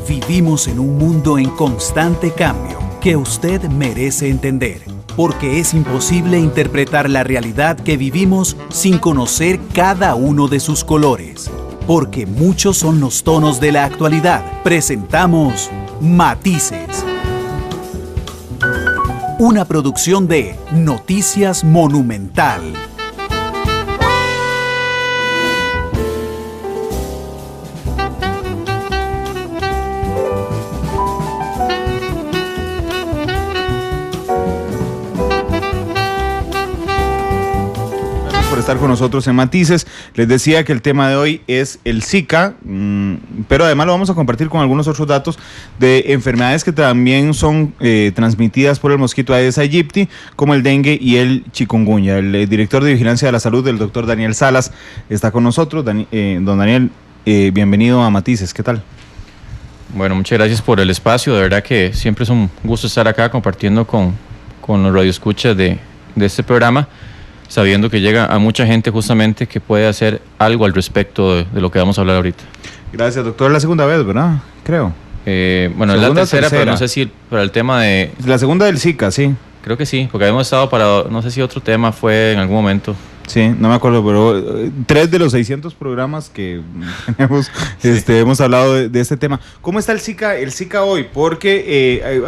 Vivimos en un mundo en constante cambio que usted merece entender, porque es imposible interpretar la realidad que vivimos sin conocer cada uno de sus colores. Porque muchos son los tonos de la actualidad. Presentamos Matices. Una producción de Noticias Monumental. Estar con nosotros en Matices. Les decía que el tema de hoy es el Zika, pero además lo vamos a compartir con algunos otros datos de enfermedades que también son transmitidas por el mosquito Aedes aegypti, como el dengue y el chikungunya. El director de Vigilancia de la Salud, el doctor Daniel Salas, está con nosotros. Don Daniel, bienvenido a Matices. ¿Qué tal? Bueno, muchas gracias por el espacio. De verdad que siempre es un gusto estar acá compartiendo con los radioescuchas de este programa, sabiendo que llega a mucha gente justamente que puede hacer algo al respecto de lo que vamos a hablar ahorita. Gracias, doctor. Es la segunda vez, ¿verdad? Creo. Bueno, es la tercera, pero no sé si para el tema de... La segunda del Zika, sí. Creo que sí, porque habíamos estado para... No sé si otro tema fue en algún momento. Sí, no me acuerdo, pero 3 de los 600 programas que tenemos, hemos hablado de este tema. ¿Cómo está el Zika hoy? Porque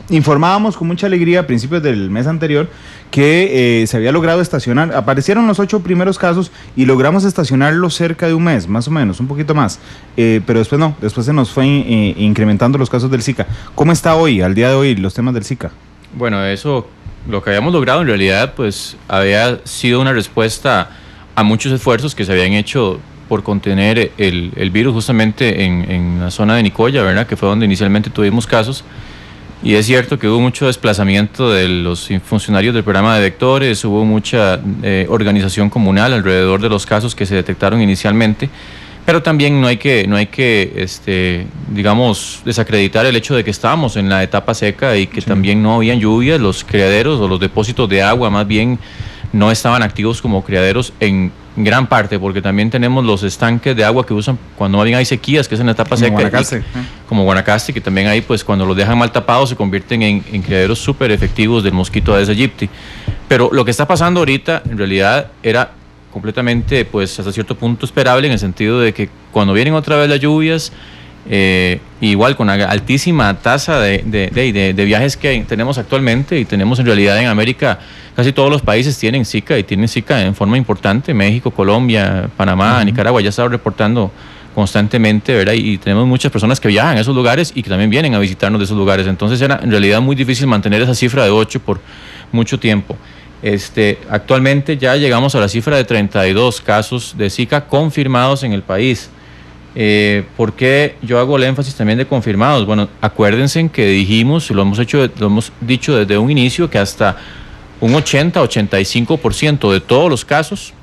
informábamos con mucha alegría a principios del mes anterior que se había logrado estacionar. Aparecieron los 8 primeros casos y logramos estacionarlos cerca de un mes, más o menos, un poquito más. Pero después no, después se nos fue incrementando los casos del Zika. ¿Cómo está hoy, al día de hoy, los temas del Zika? Bueno, eso... Lo que habíamos logrado en realidad pues había sido una respuesta a muchos esfuerzos que se habían hecho por contener el virus justamente en la zona de Nicoya, ¿verdad? Que fue donde inicialmente tuvimos casos. Y es cierto que hubo mucho desplazamiento de los funcionarios del programa de vectores, hubo mucha organización comunal alrededor de los casos que se detectaron inicialmente. Pero también no hay que digamos, desacreditar el hecho de que estábamos en la etapa seca y que también no habían lluvias, los criaderos o los depósitos de agua más bien no estaban activos como criaderos en gran parte, porque también tenemos los estanques de agua que usan cuando más bien hay sequías, que es en la etapa seca. Guanacaste. Como Guanacaste, que también ahí pues cuando los dejan mal tapados se convierten en criaderos súper efectivos del mosquito Aedes aegypti. Pero lo que está pasando ahorita en realidad era completamente, pues hasta cierto punto esperable, en el sentido de que cuando vienen otra vez las lluvias, igual con la altísima tasa de viajes que tenemos actualmente, y tenemos en realidad en América, casi todos los países tienen Zika, y tienen Zika en forma importante. México, Colombia, Panamá, Nicaragua ya están reportando constantemente, ¿verdad? Y tenemos muchas personas que viajan a esos lugares y que también vienen a visitarnos de esos lugares. Entonces era en realidad muy difícil mantener esa cifra de 8 por mucho tiempo. Actualmente ya llegamos a la cifra de 32 casos de Zika confirmados en el país. ¿Por qué yo hago el énfasis también de confirmados? Bueno, acuérdense que dijimos, lo hemos dicho desde un inicio, que hasta un 80-85% de todos los casos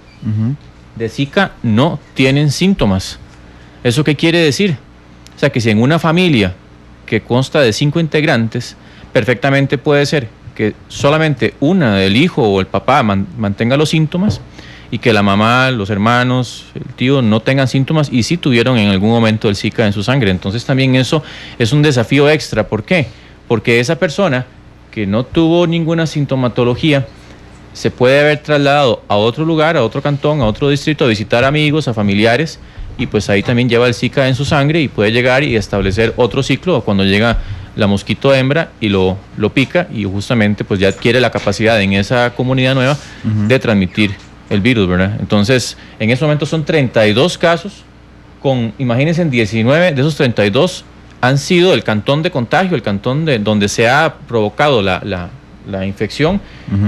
de Zika no tienen síntomas. ¿Eso qué quiere decir? O sea, que si en una familia que consta de 5 integrantes, perfectamente puede ser que solamente una del hijo o el papá mantenga los síntomas, y que la mamá, los hermanos, el tío no tengan síntomas y sí tuvieron en algún momento el Zika en su sangre. Entonces también eso es un desafío extra. ¿Por qué? Porque esa persona que no tuvo ninguna sintomatología se puede haber trasladado a otro lugar, a otro cantón, a otro distrito, a visitar amigos, a familiares, y pues ahí también lleva el Zika en su sangre y puede llegar y establecer otro ciclo cuando llega la mosquito hembra y lo pica, y justamente pues ya adquiere la capacidad en esa comunidad nueva de transmitir el virus, ¿verdad? Entonces, en este momento son 32 casos, imagínense, en 19 de esos 32 han sido el cantón de contagio, el cantón donde se ha provocado la infección,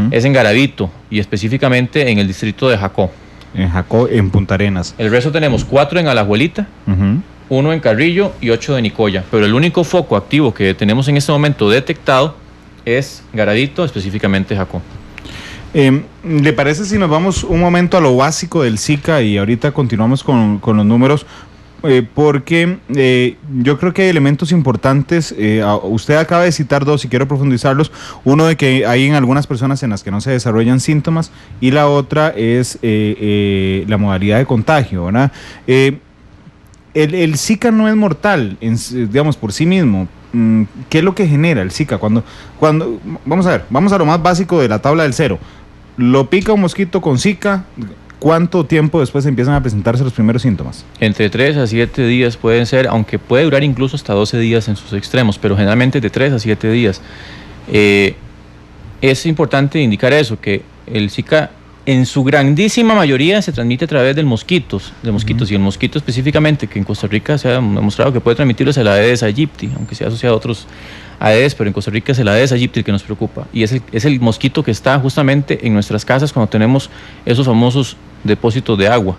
es en Garavito, y específicamente en el distrito de Jacó. En Jacó, en Punta Arenas. El resto tenemos 4 en Alajuelita, 1 en Carrillo y 8 de Nicoya. Pero el único foco activo que tenemos en este momento detectado es Garavito, específicamente Jacó. ¿Le parece si nos vamos un momento a lo básico del Zika y ahorita continuamos con los números? Porque yo creo que hay elementos importantes. Usted acaba de citar 2 y quiero profundizarlos. Uno, de que hay en algunas personas en las que no se desarrollan síntomas, y la otra es la modalidad de contagio, ¿verdad? el Zika no es mortal, digamos, por sí mismo. ¿Qué es lo que genera el Zika? Cuando, vamos a ver, vamos a lo más básico de la tabla del 0. Lo pica un mosquito con Zika, ¿cuánto tiempo después empiezan a presentarse los primeros síntomas? Entre 3 a 7 días pueden ser, aunque puede durar incluso hasta 12 días en sus extremos, pero generalmente de 3 a 7 días. Es importante indicar eso, que el Zika en su grandísima mayoría se transmite a través de mosquitos, y el mosquito específicamente, que en Costa Rica se ha demostrado que puede transmitirlo, es el Aedes aegypti, aunque se ha asociado a otros Aedes, pero en Costa Rica es el Aedes aegypti el que nos preocupa, y es el mosquito que está justamente en nuestras casas cuando tenemos esos famosos depósitos de agua.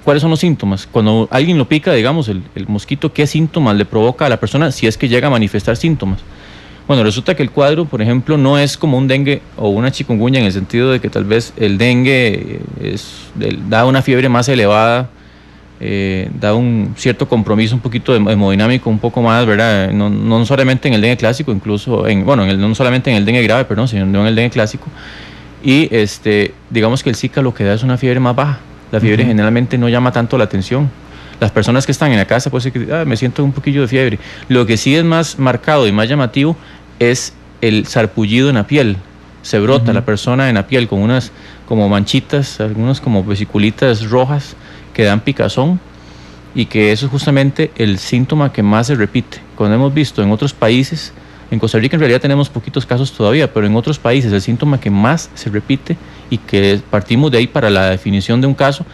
¿Cuáles son los síntomas? Cuando alguien lo pica, digamos, el mosquito, ¿qué síntomas le provoca a la persona si es que llega a manifestar síntomas? Bueno, resulta que el cuadro, por ejemplo, no es como un dengue o una chikungunya en el sentido de que tal vez el dengue da una fiebre más elevada, da un cierto compromiso un poquito hemodinámico, un poco más, ¿verdad? No solamente en el dengue clásico, incluso, no solamente en el dengue grave, perdón, sino en el dengue clásico. Y digamos que el Zika lo que da es una fiebre más baja. La fiebre generalmente no llama tanto la atención. Las personas que están en la casa pueden decir que me siento un poquillo de fiebre. Lo que sí es más marcado y más llamativo es el sarpullido en la piel. Se brota la persona en la piel con unas como manchitas, algunas como vesiculitas rojas que dan picazón, y que eso es justamente el síntoma que más se repite. Cuando hemos visto en otros países, en Costa Rica en realidad tenemos poquitos casos todavía, pero en otros países el síntoma que más se repite y que partimos de ahí para la definición de un caso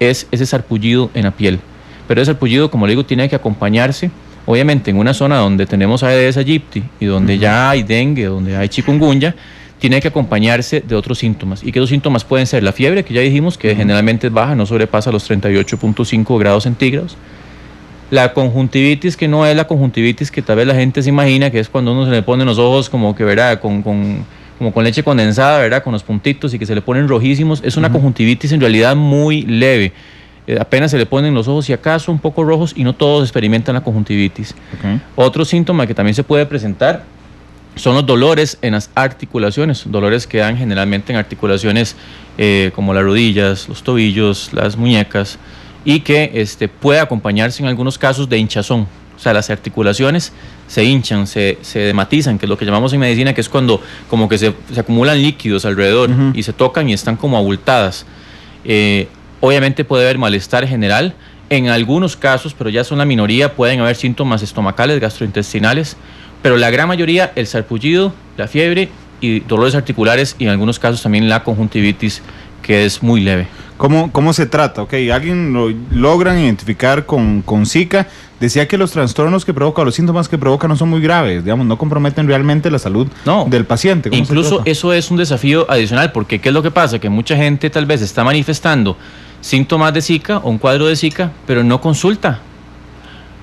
es ese sarpullido en la piel. Pero ese sarpullido, como le digo, tiene que acompañarse. Obviamente en una zona donde tenemos Aedes aegypti y donde ya hay dengue, donde hay chikungunya, tiene que acompañarse de otros síntomas. ¿Y qué otros síntomas pueden ser? La fiebre, que ya dijimos que generalmente es baja, no sobrepasa los 38.5 grados centígrados. La conjuntivitis, que no es la conjuntivitis que tal vez la gente se imagina, que es cuando uno se le ponen los ojos como que, ¿verdad?, como con leche condensada, ¿verdad?, con los puntitos y que se le ponen rojísimos. Es una conjuntivitis en realidad muy leve. Apenas se le ponen los ojos, si acaso, un poco rojos, y no todos experimentan la conjuntivitis. Otro síntoma que también se puede presentar son los dolores en las articulaciones, dolores que dan generalmente en articulaciones como las rodillas, los tobillos, las muñecas, y que puede acompañarse en algunos casos de hinchazón. O sea, las articulaciones se hinchan, se dematizan, que es lo que llamamos en medicina, que es cuando como que se acumulan líquidos alrededor y se tocan y están como abultadas. Obviamente puede haber malestar general, en algunos casos, pero ya son la minoría, pueden haber síntomas estomacales, gastrointestinales, pero la gran mayoría, el sarpullido, la fiebre y dolores articulares, y en algunos casos también la conjuntivitis, que es muy leve. ¿Cómo se trata? Ok, alguien lo logran identificar con Zika. Decía que los trastornos que provoca, los síntomas que provoca no son muy graves, digamos, no comprometen realmente la salud del paciente. Incluso eso es un desafío adicional, porque ¿qué es lo que pasa? Que mucha gente tal vez está manifestando síntomas de Zika o un cuadro de Zika, pero no consulta.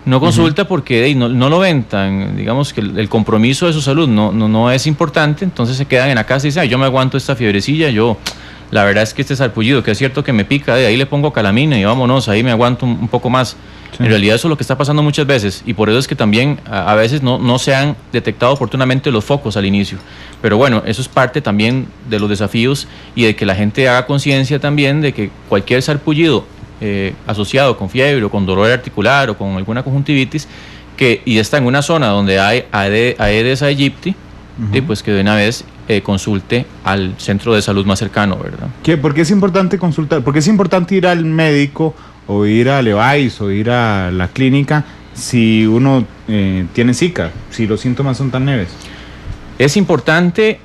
No consulta porque no lo ven tan, digamos que el compromiso de su salud no es importante, entonces se quedan en la casa y dicen, yo me aguanto esta fiebrecilla, la verdad es que este sarpullido, que es cierto que me pica, ahí le pongo calamina y vámonos, ahí me aguanto un poco más. Sí. En realidad eso es lo que está pasando muchas veces, y por eso es que también a veces no se han detectado oportunamente los focos al inicio. Pero bueno, eso es parte también de los desafíos, y de que la gente haga conciencia también de que cualquier sarpullido asociado con fiebre o con dolor articular o con alguna conjuntivitis, y está en una zona donde hay Aedes aegypti, pues que de una vez consulte al centro de salud más cercano, ¿verdad? ¿Por qué es importante consultar? ¿Por qué es importante ir al médico o ir a Levi's o ir a la clínica si uno tiene Zika, si los síntomas son tan leves? Es importante,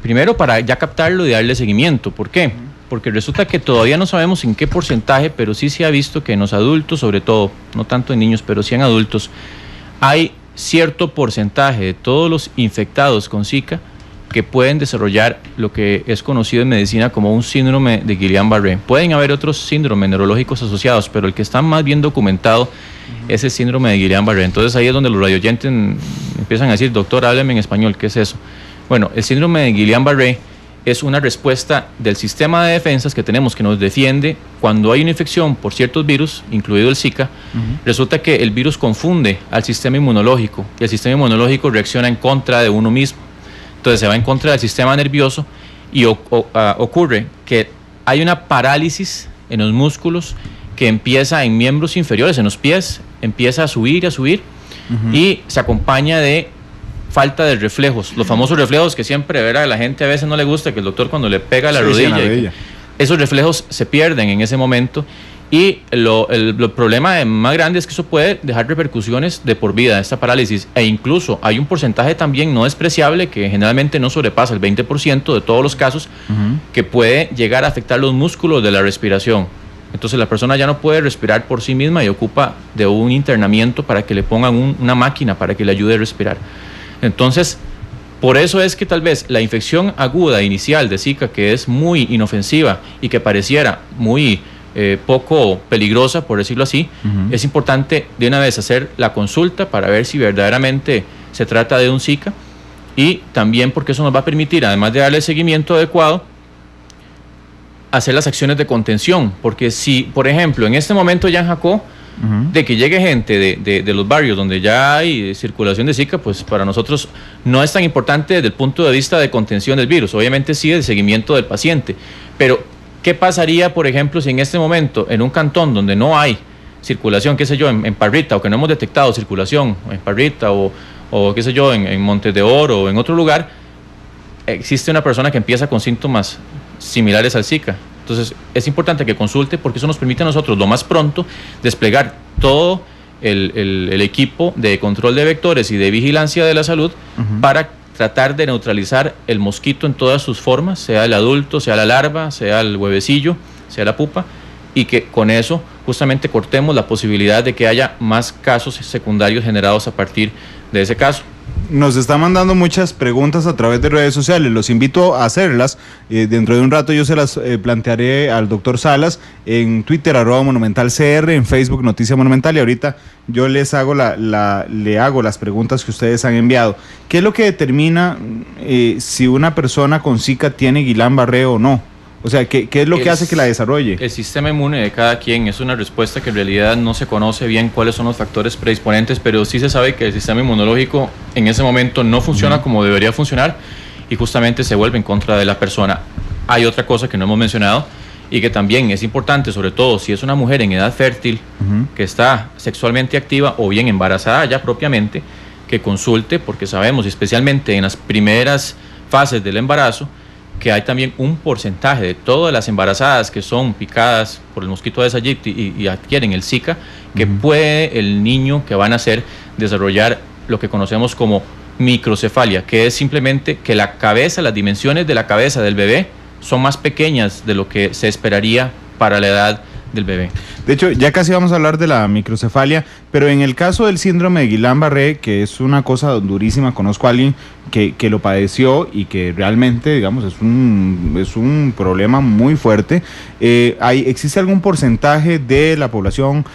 primero, para ya captarlo y darle seguimiento. ¿Por qué? Porque resulta que todavía no sabemos en qué porcentaje, pero sí se ha visto que en los adultos, sobre todo, no tanto en niños, pero sí en adultos, hay cierto porcentaje de todos los infectados con Zika que pueden desarrollar lo que es conocido en medicina como un síndrome de Guillain-Barré. Pueden haber otros síndromes neurológicos asociados, pero el que está más bien documentado es el síndrome de Guillain-Barré. Entonces ahí es donde los radioyentes empiezan a decir, doctor, hábleme en español, ¿qué es eso? Bueno, el síndrome de Guillain-Barré es una respuesta del sistema de defensas que tenemos, que nos defiende cuando hay una infección por ciertos virus, incluido el Zika. Resulta que el virus confunde al sistema inmunológico, y el sistema inmunológico reacciona en contra de uno mismo. Entonces se va en contra del sistema nervioso, y ocurre que hay una parálisis en los músculos que empieza en miembros inferiores, en los pies, empieza a subir y se acompaña de falta de reflejos, los famosos reflejos que siempre, ¿verdad? A la gente a veces no le gusta, que el doctor cuando le pega la rodilla. Esos reflejos se pierden en ese momento y el problema más grande es que eso puede dejar repercusiones de por vida, esta parálisis, e incluso hay un porcentaje también no despreciable que generalmente no sobrepasa el 20% de todos los casos, que puede llegar a afectar los músculos de la respiración. Entonces la persona ya no puede respirar por sí misma y ocupa de un internamiento para que le pongan una máquina para que le ayude a respirar. Entonces, por eso es que tal vez la infección aguda inicial de Zika, que es muy inofensiva y que pareciera muy poco peligrosa, por decirlo así, es importante de una vez hacer la consulta para ver si verdaderamente se trata de un Zika, y también porque eso nos va a permitir, además de darle seguimiento adecuado, hacer las acciones de contención, porque si, por ejemplo, en este momento ya en Jacó, de que llegue gente de los barrios donde ya hay circulación de Zika, pues para nosotros no es tan importante desde el punto de vista de contención del virus, obviamente sí de seguimiento del paciente, pero ¿qué pasaría, por ejemplo, si en este momento en un cantón donde no hay circulación, qué sé yo, en Parrita, o que no hemos detectado circulación en Parrita, o qué sé yo, en Montes de Oro o en otro lugar, existe una persona que empieza con síntomas similares al Zika? Entonces es importante que consulte, porque eso nos permite a nosotros lo más pronto desplegar todo el equipo de control de vectores y de vigilancia de la salud para tratar de neutralizar el mosquito en todas sus formas, sea el adulto, sea la larva, sea el huevecillo, sea la pupa, y que con eso justamente cortemos la posibilidad de que haya más casos secundarios generados a partir de ese caso. Nos está mandando muchas preguntas a través de redes sociales, los invito a hacerlas, dentro de un rato yo se las plantearé al doctor Salas en Twitter, @monumentalcr, en Facebook Noticia Monumental, y ahorita yo les hago le hago las preguntas que ustedes han enviado. ¿Qué es lo que determina si una persona con Zika tiene Guillain-Barré o no? O sea, ¿qué es lo que hace que la desarrolle? El sistema inmune de cada quien es una respuesta que en realidad no se conoce bien cuáles son los factores predisponentes, pero sí se sabe que el sistema inmunológico en ese momento no funciona como debería funcionar y justamente se vuelve en contra de la persona. Hay otra cosa que no hemos mencionado y que también es importante, sobre todo si es una mujer en edad fértil, que está sexualmente activa o bien embarazada ya propiamente, que consulte, porque sabemos, especialmente en las primeras fases del embarazo, que hay también un porcentaje de todas las embarazadas que son picadas por el mosquito Aedes aegypti y adquieren el Zika, que puede el niño que van a nacer desarrollar lo que conocemos como microcefalia, que es simplemente que la cabeza, las dimensiones de la cabeza del bebé son más pequeñas de lo que se esperaría para la edad del bebé. De hecho, ya casi vamos a hablar de la microcefalia, pero en el caso del síndrome de Guillain-Barré, que es una cosa durísima, conozco a alguien que lo padeció y que realmente, digamos, es un problema muy fuerte. ¿Existe algún porcentaje de la población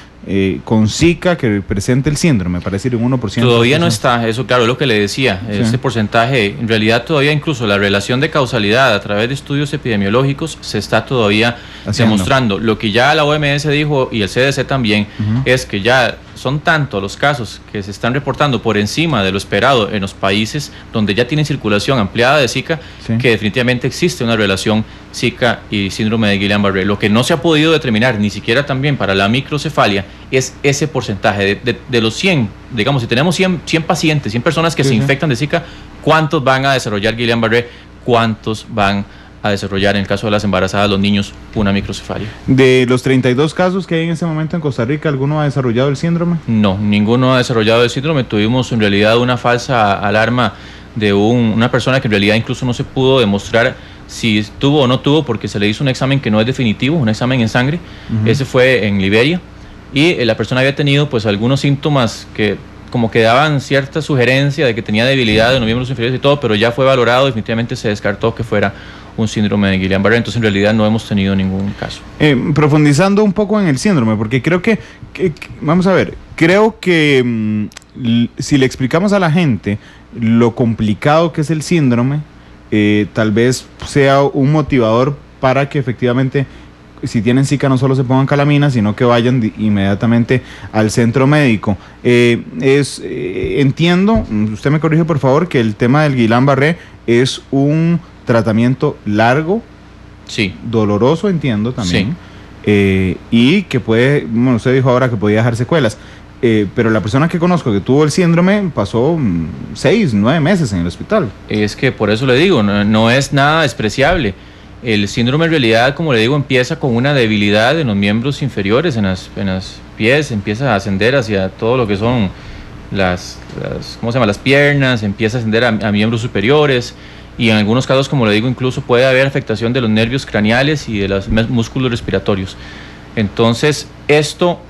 con Zika que presente el síndrome, para decir un 1%? Todavía no está, eso claro, es lo que le decía, sí. Este porcentaje, en realidad todavía incluso la relación de causalidad a través de estudios epidemiológicos se está todavía demostrando. Lo que ya la OMS dijo y el CDC también, es que ya son tantos los casos que se están reportando por encima de lo esperado en los países donde ya tienen circulación ampliada de Zika, que definitivamente existe una relación Zika y síndrome de Guillain-Barré. Lo que no se ha podido determinar, ni siquiera también para la microcefalia, es ese porcentaje de los 100, digamos, si tenemos 100 pacientes, 100 personas que se infectan de Zika, ¿cuántos van a desarrollar Guillain-Barré? ¿Cuántos van a desarrollar, en el caso de las embarazadas, los niños, una microcefalia? De los 32 casos que hay en este momento en Costa Rica, ¿alguno ha desarrollado el síndrome? No, ninguno ha desarrollado el síndrome. Tuvimos en realidad una falsa alarma de una persona que en realidad incluso no se pudo demostrar si tuvo o no tuvo, porque se le hizo un examen que no es definitivo, un examen en sangre. Ese fue en Liberia, y la persona había tenido pues algunos síntomas que como que daban cierta sugerencia de que tenía debilidad en los miembros inferiores y todo, pero ya fue valorado, definitivamente se descartó que fuera un síndrome de Guillain-Barré, entonces en realidad no hemos tenido ningún caso. Profundizando un poco en el síndrome, porque creo que vamos a ver, creo que si le explicamos a la gente lo complicado que es el síndrome, tal vez sea un motivador para que efectivamente, si tienen Zika, no solo se pongan calamina, sino que vayan inmediatamente al centro médico. Entiendo, usted me corrige por favor, que el tema del Guillain-Barré es un tratamiento largo, sí, doloroso, entiendo también, y que puede, bueno, usted dijo ahora que podía dejar secuelas, pero la persona que conozco que tuvo el síndrome pasó 6, 9 meses en el hospital. Es que por eso le digo, no es nada despreciable. El síndrome en realidad, como le digo, empieza con una debilidad en los miembros inferiores, en las pies, empieza a ascender hacia todo lo que son las piernas, empieza a ascender a miembros superiores, y en algunos casos, como le digo, incluso puede haber afectación de los nervios craneales y de los músculos respiratorios. Entonces, esto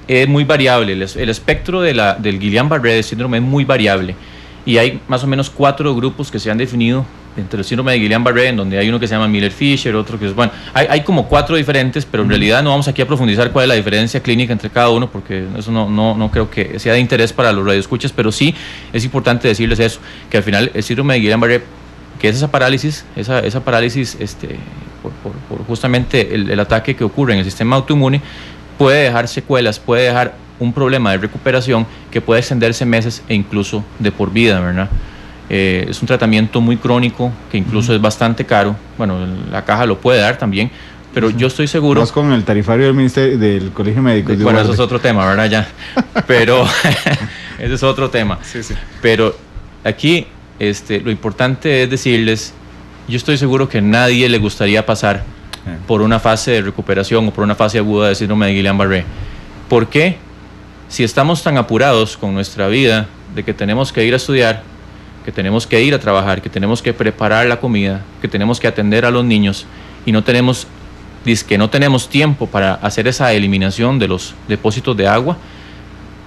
es muy variable. El espectro del Guillain-Barré de síndrome es muy variable, y hay más o menos 4 grupos que se han definido entre el síndrome de Guillain-Barré, en donde hay uno que se llama Miller-Fisher, otro que es, bueno, hay como 4 diferentes, pero en realidad no vamos aquí a profundizar cuál es la diferencia clínica entre cada uno, porque eso no creo que sea de interés para los radioescuchas, pero sí es importante decirles eso, que al final el síndrome de Guillain-Barré, que es esa parálisis por justamente el ataque que ocurre en el sistema autoinmune, puede dejar secuelas, puede dejar un problema de recuperación que puede extenderse meses e incluso de por vida, ¿verdad? Es un tratamiento muy crónico que incluso es bastante caro. Bueno, la caja lo puede dar también, pero yo estoy seguro... Más con el tarifario del Ministerio del Colegio Médico. Bueno, eso es otro tema, ¿verdad? Ya. Pero ese es otro tema. Sí. Pero aquí lo importante es decirles, yo estoy seguro que a nadie le gustaría pasar por una fase de recuperación o por una fase aguda de síndrome de Guillain-Barré. ¿Por qué? Si estamos tan apurados con nuestra vida de que tenemos que ir a estudiar, que tenemos que ir a trabajar, que tenemos que preparar la comida, que tenemos que atender a los niños y no tenemos tiempo para hacer esa eliminación de los depósitos de agua.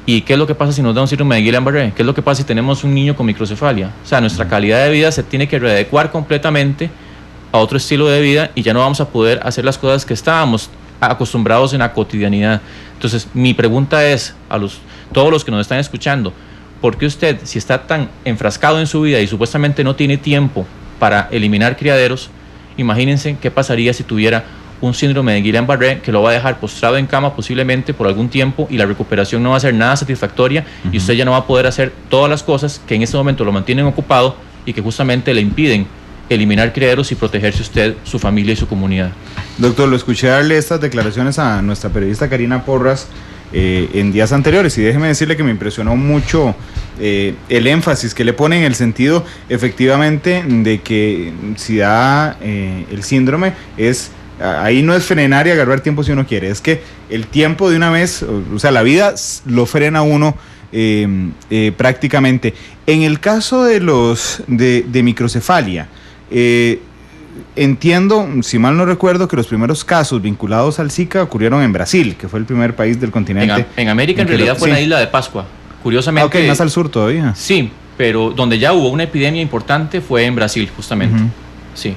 ¿Y qué es lo que pasa si nos da un síndrome de Guillain-Barré? ¿Qué es lo que pasa si tenemos un niño con microcefalia? O sea, nuestra calidad de vida se tiene que readecuar completamente a otro estilo de vida y ya no vamos a poder hacer las cosas que estábamos acostumbrados en la cotidianidad. Entonces, mi pregunta es a todos los que nos están escuchando, ¿por qué usted, si está tan enfrascado en su vida y supuestamente no tiene tiempo para eliminar criaderos, imagínense qué pasaría si tuviera un síndrome de Guillain-Barré que lo va a dejar postrado en cama posiblemente por algún tiempo y la recuperación no va a ser nada satisfactoria y usted ya no va a poder hacer todas las cosas que en este momento lo mantienen ocupado y que justamente le impiden eliminar criaderos y protegerse usted, su familia y su comunidad? Doctor, lo escuché darle estas declaraciones a nuestra periodista Karina Porras en días anteriores, y déjeme decirle que me impresionó mucho el énfasis que le pone en el sentido efectivamente de que si da el síndrome ahí no es frenar y agarrar tiempo si uno quiere, es que el tiempo de una vez, o sea, la vida lo frena uno prácticamente. En el caso de microcefalia, entiendo, si mal no recuerdo, que los primeros casos vinculados al Zika ocurrieron en Brasil, que fue el primer país del continente. En América en realidad fue en la isla de Pascua, curiosamente. Ok, más al sur todavía. Sí, pero donde ya hubo una epidemia importante fue en Brasil, justamente. Sí,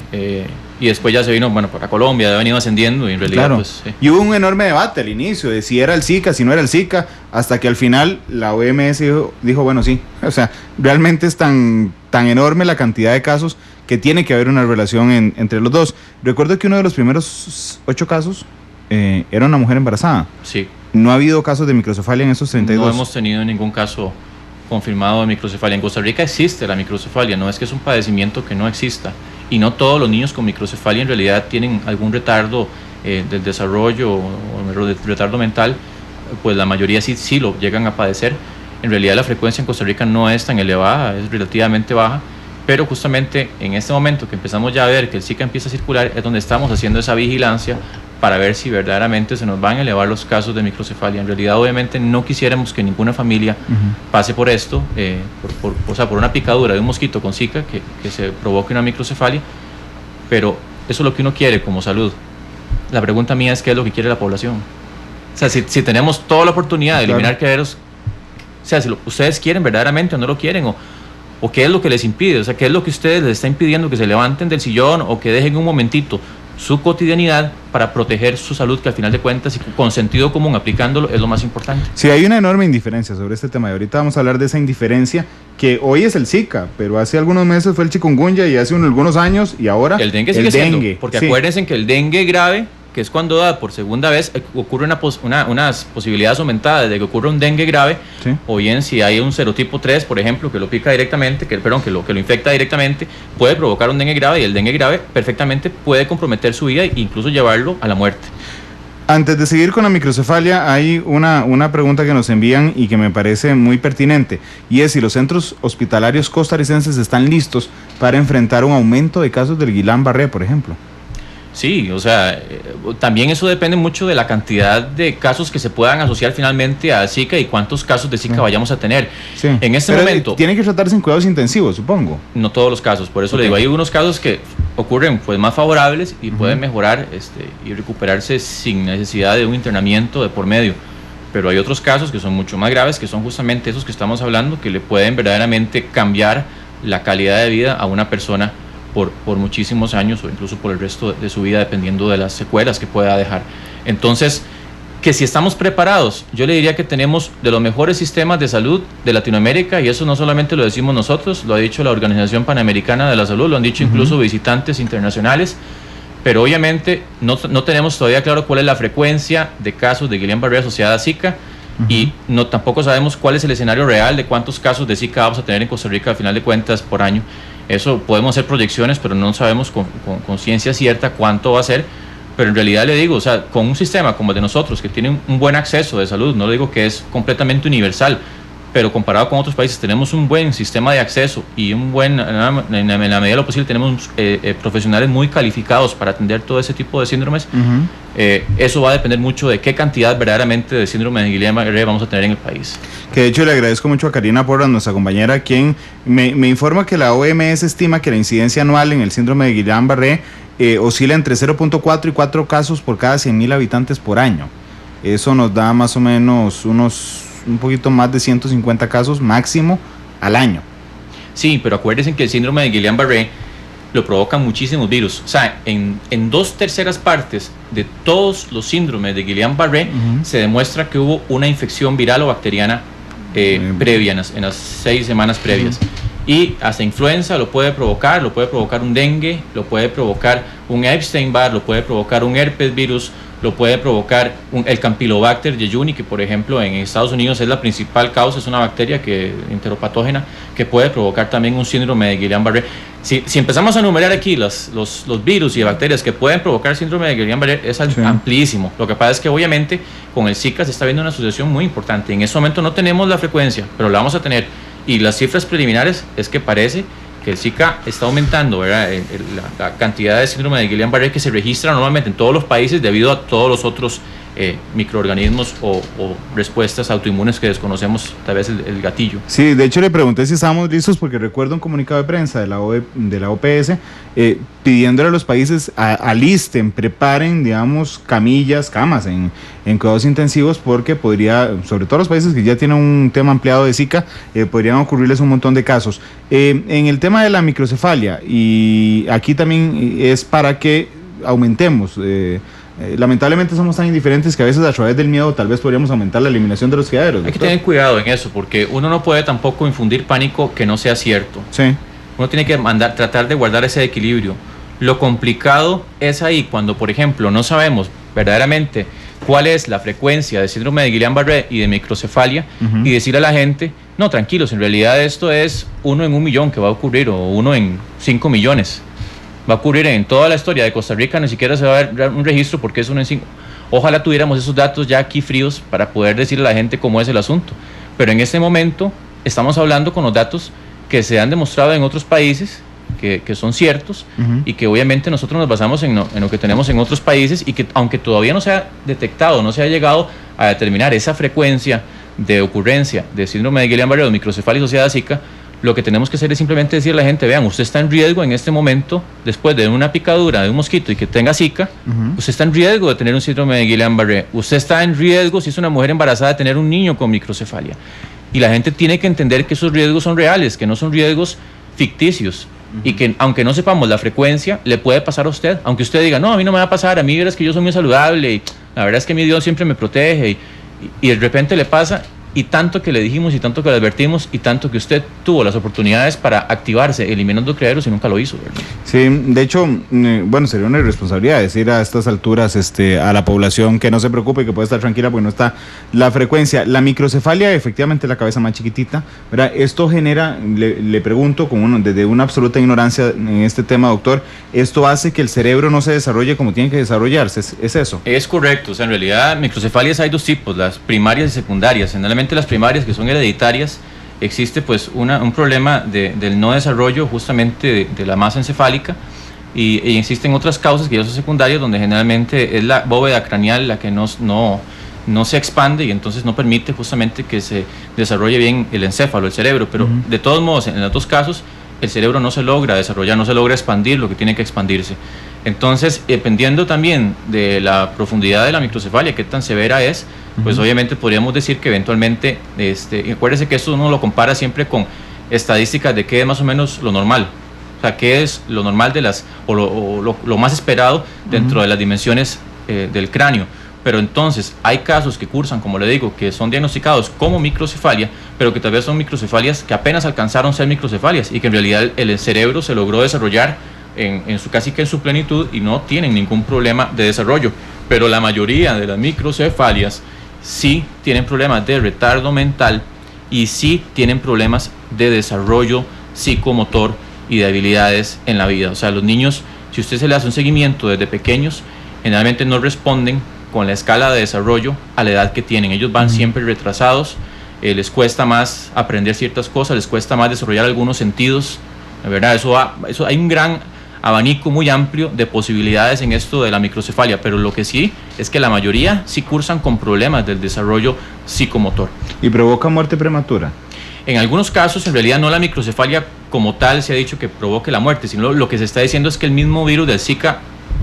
y después ya se vino, para Colombia, ha venido ascendiendo y en realidad claro. pues... Y hubo un enorme debate al inicio de si era el Zika, si no era el Zika, hasta que al final la OMS dijo bueno, sí, o sea, realmente es tan enorme la cantidad de casos que tiene que haber una relación entre los dos. Recuerdo que uno de los primeros 8 casos era una mujer embarazada. Sí. No ha habido casos de microcefalia en esos 32. No hemos tenido ningún caso confirmado de microcefalia. En Costa Rica existe la microcefalia, no es que es un padecimiento que no exista. Y no todos los niños con microcefalia en realidad tienen algún retardo del desarrollo o retardo mental, pues la mayoría sí lo llegan a padecer. En realidad la frecuencia en Costa Rica no es tan elevada, es relativamente baja, pero justamente en este momento que empezamos ya a ver que el Zika empieza a circular es donde estamos haciendo esa vigilancia para ver si verdaderamente se nos van a elevar los casos de microcefalia. En realidad obviamente no quisiéramos que ninguna familia pase por esto, por una picadura de un mosquito con Zika que se provoque una microcefalia, pero eso es lo que uno quiere como salud. La pregunta mía es ¿qué es lo que quiere la población? O sea, si tenemos toda la oportunidad de eliminar criaderos, o sea, si ustedes quieren verdaderamente o no lo quieren, o qué es lo que les impide, o sea, qué es lo que ustedes les está impidiendo que se levanten del sillón o que dejen un momentito su cotidianidad para proteger su salud, que al final de cuentas y con sentido común aplicándolo es lo más importante. Sí, hay una enorme indiferencia sobre este tema y ahorita vamos a hablar de esa indiferencia que hoy es el Zika, pero hace algunos meses fue el chikungunya y hace algunos años y ahora el dengue sigue siendo, porque sí. Acuérdense que el dengue grave, que es cuando da por segunda vez, ocurre unas posibilidades aumentadas de que ocurra un dengue grave, sí. O bien si hay un serotipo 3, por ejemplo, que lo pica directamente, que lo infecta directamente, puede provocar un dengue grave y el dengue grave perfectamente puede comprometer su vida e incluso llevarlo a la muerte. Antes de seguir con la microcefalia, hay una pregunta que nos envían y que me parece muy pertinente, y es si los centros hospitalarios costarricenses están listos para enfrentar un aumento de casos del Guillain-Barré, por ejemplo. Sí, o sea, también eso depende mucho de la cantidad de casos que se puedan asociar finalmente a Zika y cuántos casos de Zika vayamos a tener. Sí. En este Pero momento... tiene que tratarse en cuidados intensivos, supongo. No todos los casos, por eso le digo, hay algunos casos que ocurren pues más favorables y pueden mejorar y recuperarse sin necesidad de un internamiento de por medio. Pero hay otros casos que son mucho más graves, que son justamente esos que estamos hablando, que le pueden verdaderamente cambiar la calidad de vida a una persona por muchísimos años o incluso por el resto de su vida, dependiendo de las secuelas que pueda dejar. Entonces, que si estamos preparados, yo le diría que tenemos de los mejores sistemas de salud de Latinoamérica, y eso no solamente lo decimos nosotros, lo ha dicho la Organización Panamericana de la Salud, lo han dicho incluso visitantes internacionales, pero obviamente no tenemos todavía claro cuál es la frecuencia de casos de Guillain-Barré asociada a Zika, y tampoco sabemos cuál es el escenario real de cuántos casos de Zika vamos a tener en Costa Rica al final de cuentas por año. Eso podemos hacer proyecciones, pero no sabemos con ciencia cierta cuánto va a ser. Pero en realidad le digo, o sea, con un sistema como el de nosotros, que tiene un buen acceso de salud, no digo que es completamente universal, pero comparado con otros países tenemos un buen sistema de acceso y en la medida de lo posible tenemos profesionales muy calificados para atender todo ese tipo de síndromes. Eso va a depender mucho de qué cantidad verdaderamente de síndrome de Guillain-Barré vamos a tener en el país. Que de hecho le agradezco mucho a Karina Porras, nuestra compañera, quien me informa que la OMS estima que la incidencia anual en el síndrome de Guillain-Barré oscila entre 0.4 y 4 casos por cada 100.000 habitantes por año. Eso nos da más o menos un poquito más de 150 casos máximo al año. Sí, pero acuérdense que el síndrome de Guillain-Barré lo provocan muchísimos virus. O sea, en 2/3 partes de todos los síndromes de Guillain-Barré se demuestra que hubo una infección viral o bacteriana previa, en las 6 semanas previas. Y hasta influenza lo puede provocar un dengue, lo puede provocar un Epstein-Barr, lo puede provocar un herpes virus, lo puede provocar el Campylobacter jejuni, que por ejemplo en Estados Unidos es la principal causa, es una bacteria enteropatógena que puede provocar también un síndrome de Guillain-Barré. Si empezamos a enumerar aquí los virus y bacterias que pueden provocar síndrome de Guillain-Barré, es amplísimo. Lo que pasa es que obviamente con el Zika se está viendo una asociación muy importante. En ese momento no tenemos la frecuencia, pero la vamos a tener. Y las cifras preliminares es que parece que el Zika está aumentando, ¿verdad? La cantidad de síndrome de Guillain-Barré que se registra normalmente en todos los países debido a todos los otros microorganismos o respuestas autoinmunes que desconocemos, tal vez el gatillo. Sí, de hecho le pregunté si estábamos listos porque recuerdo un comunicado de prensa de la OPS pidiéndole a los países alisten, preparen, digamos, camas en cuidados intensivos, porque podría, sobre todo los países que ya tienen un tema ampliado de Zika, podrían ocurrirles un montón de casos. En el tema de la microcefalia, y aquí también es para que aumentemos, lamentablemente somos tan indiferentes que a veces a través del miedo tal vez podríamos aumentar la eliminación de los criaderos. Hay que tener cuidado en eso, porque uno no puede tampoco infundir pánico que no sea cierto. Sí. Uno tiene que tratar de guardar ese equilibrio. Lo complicado es ahí cuando, por ejemplo, no sabemos verdaderamente cuál es la frecuencia de síndrome de Guillain-Barré y de microcefalia, y decirle a la gente, no, tranquilos, en realidad esto es 1 en 1 millón que va a ocurrir, o 1 en 5 millones. Va a ocurrir en toda la historia de Costa Rica, ni siquiera se va a ver un registro porque es 1 en 5. Ojalá tuviéramos esos datos ya aquí fríos para poder decirle a la gente cómo es el asunto. Pero en este momento estamos hablando con los datos que se han demostrado en otros países, que son ciertos, y que obviamente nosotros nos basamos en lo que tenemos en otros países, y que aunque todavía no se ha detectado, no se ha llegado a determinar esa frecuencia de ocurrencia de síndrome de Guillain-Barré o microcefalia asociada a Zika, lo que tenemos que hacer es simplemente decirle a la gente, vean, usted está en riesgo en este momento, después de una picadura de un mosquito y que tenga Zika, usted está en riesgo de tener un síndrome de Guillain-Barré, usted está en riesgo, si es una mujer embarazada, de tener un niño con microcefalia. Y la gente tiene que entender que esos riesgos son reales, que no son riesgos ficticios, y que aunque no sepamos la frecuencia, le puede pasar a usted, aunque usted diga, no, a mí no me va a pasar, a mí es que yo soy muy saludable, y la verdad es que mi Dios siempre me protege, y de repente le pasa. y tanto que le dijimos y tanto que le advertimos y tanto que usted tuvo las oportunidades para activarse eliminando criaderos y nunca lo hizo, ¿verdad? Sí, de hecho, bueno, sería una irresponsabilidad decir a estas alturas a la población que no se preocupe, que puede estar tranquila porque no está la frecuencia. La microcefalia, efectivamente, la cabeza más chiquitita, ¿verdad? Esto genera, le pregunto, desde una absoluta ignorancia en este tema, doctor, ¿esto hace que el cerebro no se desarrolle como tiene que desarrollarse? ¿Es eso? Es correcto, o sea, en realidad microcefalias hay dos tipos, las primarias y secundarias. Generalmente las primarias, que son hereditarias, existe pues un problema del no desarrollo justamente de la masa encefálica y existen otras causas que ya son secundarias, donde generalmente es la bóveda craneal la que no se expande y entonces no permite justamente que se desarrolle bien el encéfalo, el cerebro, pero de todos modos en los dos casos el cerebro no se logra desarrollar, no se logra expandir lo que tiene que expandirse. Entonces, dependiendo también de la profundidad de la microcefalia, qué tan severa es, pues obviamente podríamos decir que eventualmente, acuérdese que esto uno lo compara siempre con estadísticas de qué es más o menos lo normal, o sea, qué es lo normal de lo más esperado dentro de las dimensiones del cráneo. Pero entonces hay casos que cursan, como le digo, que son diagnosticados como microcefalia, pero que tal vez son microcefalias que apenas alcanzaron a ser microcefalias y que en realidad el cerebro se logró desarrollar casi que en su plenitud y no tienen ningún problema de desarrollo. Pero la mayoría de las microcefalias sí tienen problemas de retardo mental y sí tienen problemas de desarrollo psicomotor y de habilidades en la vida. O sea, los niños, si usted se le hace un seguimiento desde pequeños, generalmente no responden con la escala de desarrollo a la edad que tienen. Ellos van siempre retrasados, les cuesta más aprender ciertas cosas, les cuesta más desarrollar algunos sentidos, ¿verdad? Eso hay un gran abanico muy amplio de posibilidades en esto de la microcefalia, pero lo que sí es que la mayoría sí cursan con problemas del desarrollo psicomotor. ¿Y provoca muerte prematura? En algunos casos, en realidad no la microcefalia como tal se ha dicho que provoque la muerte, sino lo que se está diciendo es que el mismo virus del Zika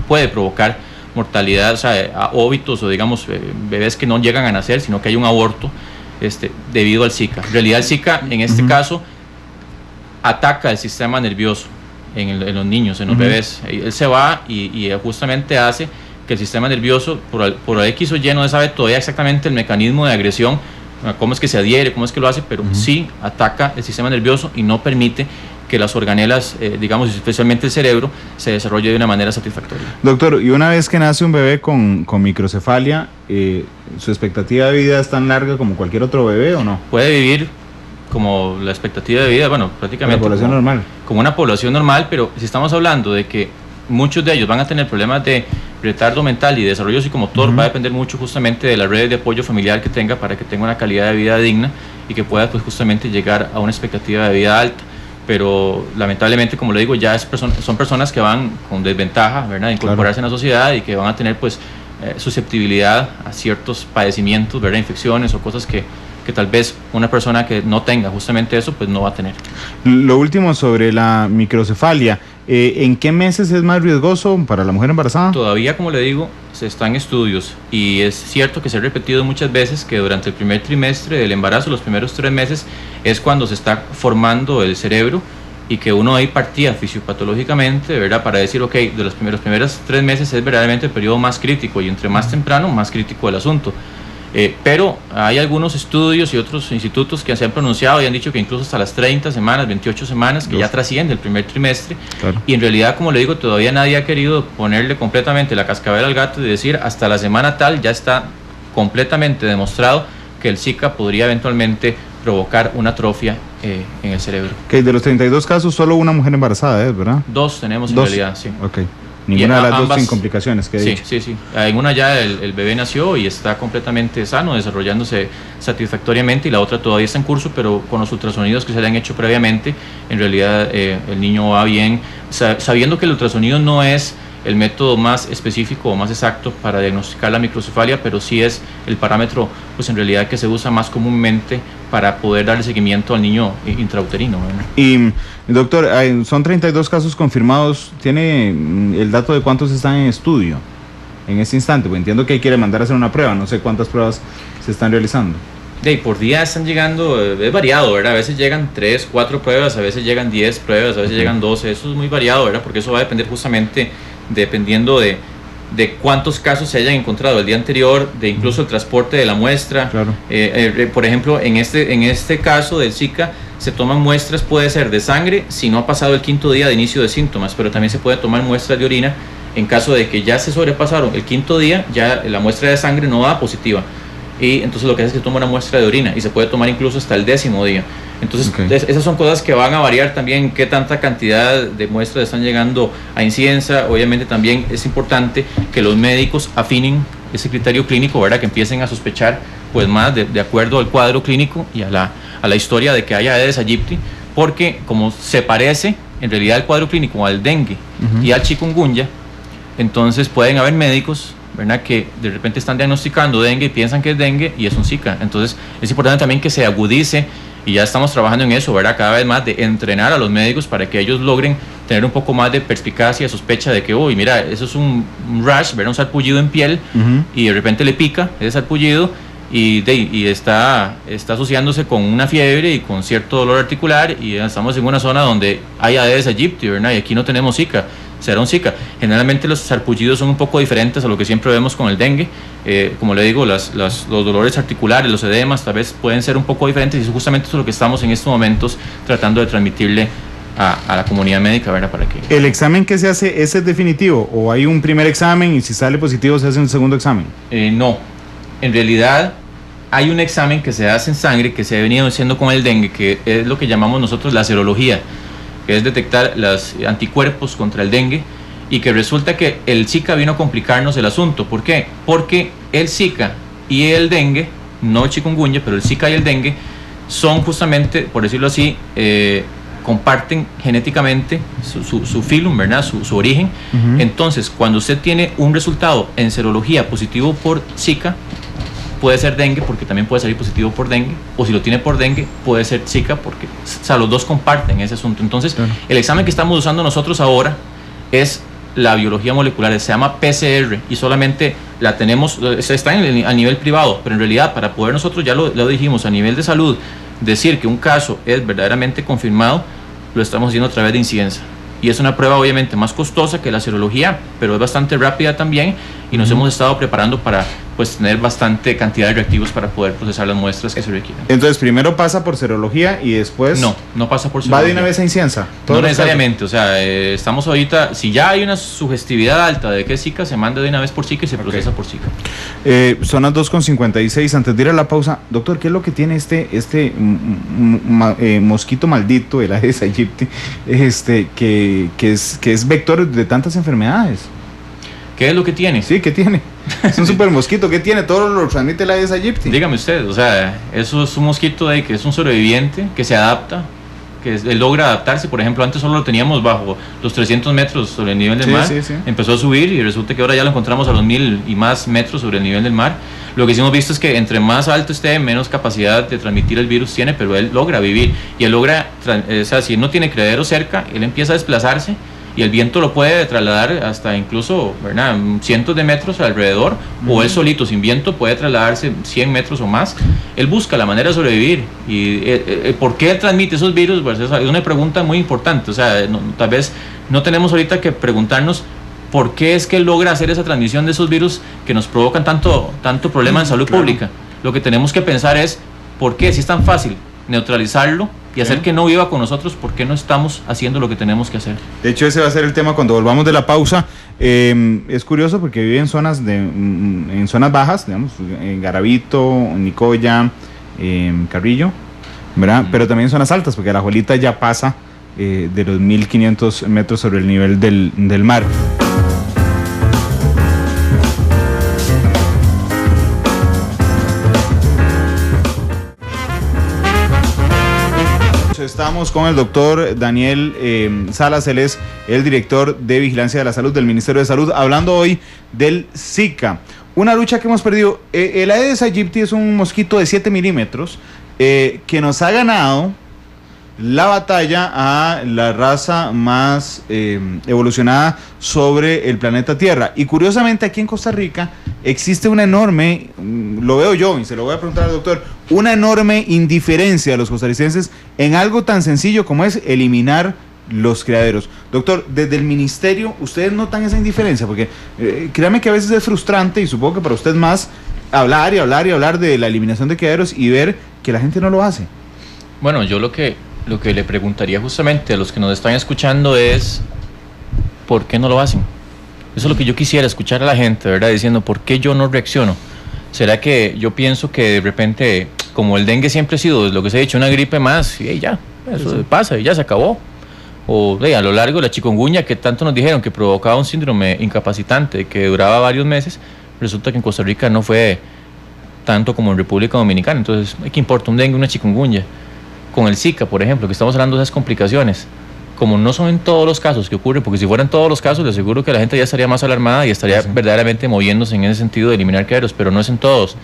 puede provocar mortalidad, o sea, óbitos o digamos bebés que no llegan a nacer, sino que hay un aborto debido al Zika. En realidad el Zika en este caso ataca el sistema nervioso en los niños, en los bebés. Él se va y justamente hace que el sistema nervioso, por X o Y, no se sabe todavía exactamente el mecanismo de agresión, cómo es que se adhiere, cómo es que lo hace, pero sí ataca el sistema nervioso y no permite que las organelas, digamos, especialmente el cerebro, se desarrolle de una manera satisfactoria. Doctor, y una vez que nace un bebé con microcefalia, ¿su expectativa de vida es tan larga como cualquier otro bebé o no? Puede vivir como la expectativa de vida, bueno, prácticamente la población normal. Como una población normal, pero si estamos hablando de que muchos de ellos van a tener problemas de retardo mental y desarrollo psicomotor, va a depender mucho justamente de las redes de apoyo familiar que tenga para que tenga una calidad de vida digna y que pueda pues justamente llegar a una expectativa de vida alta. Pero lamentablemente, como le digo, ya son personas que van con desventaja, ¿verdad?, de incorporarse en la sociedad y que van a tener pues susceptibilidad a ciertos padecimientos, ¿verdad?, infecciones o cosas que tal vez una persona que no tenga justamente eso pues no va a tener. Lo último sobre la microcefalia, ¿en qué meses es más riesgoso para la mujer embarazada? Todavía, como le digo, se están estudios y es cierto que se ha repetido muchas veces que durante el primer trimestre del embarazo, los primeros 3 meses, es cuando se está formando el cerebro y que uno ahí partía fisiopatológicamente, ¿verdad?, para decir, ok, de los primeros 3 meses es verdaderamente el periodo más crítico y entre más temprano, más crítico el asunto. Pero hay algunos estudios y otros institutos que se han pronunciado y han dicho que incluso hasta las 30 semanas, 28 semanas, que ya trasciende el primer trimestre. Claro. Y en realidad, como le digo, todavía nadie ha querido ponerle completamente la cascabel al gato y decir hasta la semana tal ya está completamente demostrado que el Zika podría eventualmente provocar una atrofia en el cerebro. Okay, de los 32 casos, solo una mujer embarazada es, ¿verdad? 2 tenemos en realidad, sí. Okay. Ninguna de las ambas, dos sin complicaciones que he dicho. Sí. En una ya el bebé nació y está completamente sano, desarrollándose satisfactoriamente, y la otra todavía está en curso, pero con los ultrasonidos que se le han hecho previamente, en realidad el niño va bien, sabiendo que el ultrasonido no es el método más específico o más exacto para diagnosticar la microcefalia, pero sí es el parámetro, pues en realidad que se usa más comúnmente para poder darle seguimiento al niño intrauterino, ¿verdad? Y doctor, son 32 casos confirmados. ¿Tiene el dato de cuántos están en estudio en este instante? Pues entiendo que quiere mandar a hacer una prueba, no sé cuántas pruebas se están realizando. Por día están llegando, es variado, ¿verdad? A veces llegan 3, 4 pruebas, a veces llegan 10 pruebas, a veces llegan 12, eso es muy variado, ¿verdad? Porque eso va a depender justamente, dependiendo de de cuántos casos se hayan encontrado el día anterior, de incluso el transporte de la muestra. Claro. Por ejemplo, en este caso del Zika, se toman muestras, puede ser de sangre, si no ha pasado el 5.º día de inicio de síntomas, pero también se puede tomar muestras de orina en caso de que ya se sobrepasaron el 5.º día, ya la muestra de sangre no da positiva. Y entonces lo que hace es que se toma una muestra de orina y se puede tomar incluso hasta el 10.º día. Entonces, esas son cosas que van a variar también qué tanta cantidad de muestras están llegando a incidencia. Obviamente también es importante que los médicos afinen ese criterio clínico, ¿verdad? Que empiecen a sospechar pues más de acuerdo al cuadro clínico y a la historia de que haya Aedes aegypti, porque como se parece en realidad el cuadro clínico al dengue y al chikungunya, entonces pueden haber médicos, ¿verdad?, que de repente están diagnosticando dengue y piensan que es dengue y es un Zika. Entonces es importante también que se agudice, y ya estamos trabajando en eso, ¿verdad?, cada vez más, de entrenar a los médicos para que ellos logren tener un poco más de perspicacia, sospecha de que, uy, mira, eso es un rash, ¿verdad?, un sarpullido en piel, y de repente le pica ese sarpullido y está asociándose con una fiebre y con cierto dolor articular, y estamos en una zona donde hay Aedes aegypti, ¿verdad?, y aquí no tenemos Zika. Será un Zika. Generalmente los sarpullidos son un poco diferentes a lo que siempre vemos con el dengue. Como le digo, los dolores articulares, los edemas, tal vez pueden ser un poco diferentes, y eso justamente es lo que estamos en estos momentos tratando de transmitirle a la comunidad médica, ¿verdad? Para que... ¿El examen que se hace es definitivo o hay un primer examen y si sale positivo se hace un segundo examen? No, en realidad hay un examen que se hace en sangre que se ha venido haciendo con el dengue, que es lo que llamamos nosotros la serología, que es detectar los anticuerpos contra el dengue, y que resulta que el Zika vino a complicarnos el asunto. ¿Por qué? Porque el Zika y el dengue, no el chikungunya, pero el Zika y el dengue son justamente, por decirlo así, comparten genéticamente su filum, ¿verdad?, su origen. Entonces, cuando usted tiene un resultado en serología positivo por Zika, puede ser dengue, porque también puede salir positivo por dengue, o si lo tiene por dengue, puede ser Zika, porque, o sea, los dos comparten ese asunto. Entonces, el examen que estamos usando nosotros ahora es la biología molecular, se llama PCR, y solamente la tenemos, está a nivel privado, pero en realidad para poder nosotros, ya lo dijimos, a nivel de salud, decir que un caso es verdaderamente confirmado, lo estamos haciendo a través de incidencia. Y es una prueba obviamente más costosa que la serología, pero es bastante rápida también, y nos hemos estado preparando para pues tener bastante cantidad de reactivos para poder procesar las muestras que se requieren. Entonces primero pasa por serología y después... No pasa por serología. ¿Va de una vez a incienza? No necesariamente, o sea, estamos ahorita, si ya hay una sugestividad alta de que es Zika, se manda de una vez por Zika y se procesa por Zika. Son las 2:56, antes de ir a la pausa, doctor, ¿qué es lo que tiene este mosquito maldito, el Aedes aegypti, que es vector de tantas enfermedades? ¿Qué es lo que tiene? Sí, ¿qué tiene? Es un super mosquito, ¿qué tiene? Todo lo transmite el Aedes aegypti. Dígame usted, o sea, eso es un mosquito que es un sobreviviente, que se adapta, que él logra adaptarse. Por ejemplo, antes solo lo teníamos bajo los 300 metros sobre el nivel del mar, empezó a subir y resulta que ahora ya lo encontramos a los 1000 y más metros sobre el nivel del mar. Lo que sí hemos visto es que entre más alto esté, menos capacidad de transmitir el virus tiene, pero él logra vivir, y él logra, o sea, si él no tiene criadero cerca, él empieza a desplazarse, y el viento lo puede trasladar hasta incluso, ¿verdad?, cientos de metros alrededor, o él solito sin viento puede trasladarse 100 metros o más. Él busca la manera de sobrevivir, y ¿por qué él transmite esos virus? Pues es una pregunta muy importante. O sea, tal vez no tenemos ahorita que preguntarnos por qué es que él logra hacer esa transmisión de esos virus que nos provocan tanto problema en salud pública. Lo que tenemos que pensar es, ¿por qué, si es tan fácil neutralizarlo y hacer que no viva con nosotros, por qué no estamos haciendo lo que tenemos que hacer? De hecho, ese va a ser el tema cuando volvamos de la pausa. Es curioso porque vive en zonas bajas, digamos, en Garavito, Nicoya, Carrillo, ¿verdad? Pero también en zonas altas, porque la Alajuelita ya pasa de los 1500 metros sobre el nivel del mar. Estamos con el doctor Daniel Salas, él es el director de Vigilancia de la Salud del Ministerio de Salud, hablando hoy del Zika. Una lucha que hemos perdido. El Aedes aegypti es un mosquito de 7 milímetros que nos ha ganado la batalla a la raza más evolucionada sobre el planeta Tierra. Y curiosamente aquí en Costa Rica existe una enorme, lo veo yo y se lo voy a preguntar al doctor, una enorme indiferencia de los costarricenses en algo tan sencillo como es eliminar los criaderos. Doctor, desde el ministerio, ¿ustedes notan esa indiferencia? Porque créame que a veces es frustrante, y supongo que para usted más, hablar y hablar y hablar de la eliminación de criaderos y ver que la gente no lo hace. Bueno, yo lo que le preguntaría justamente a los que nos están escuchando es ¿por qué no lo hacen? Eso es lo que yo quisiera, escuchar a la gente, ¿verdad? Diciendo, ¿por qué yo no reacciono? ¿Será que yo pienso que de repente, como el dengue siempre ha sido lo que se ha dicho, una gripe más, y ya, eso pasa, y ya se acabó? O a lo largo de la chikungunya, que tanto nos dijeron que provocaba un síndrome incapacitante, que duraba varios meses, resulta que en Costa Rica no fue tanto como en República Dominicana. Entonces, ¿qué importa un dengue, una chikungunya? Con el Zika, por ejemplo, que estamos hablando de esas complicaciones, como no son en todos los casos que ocurren, porque si fueran todos los casos, le aseguro que la gente ya estaría más alarmada y estaría verdaderamente moviéndose en ese sentido de eliminar criaderos, pero no es en todos.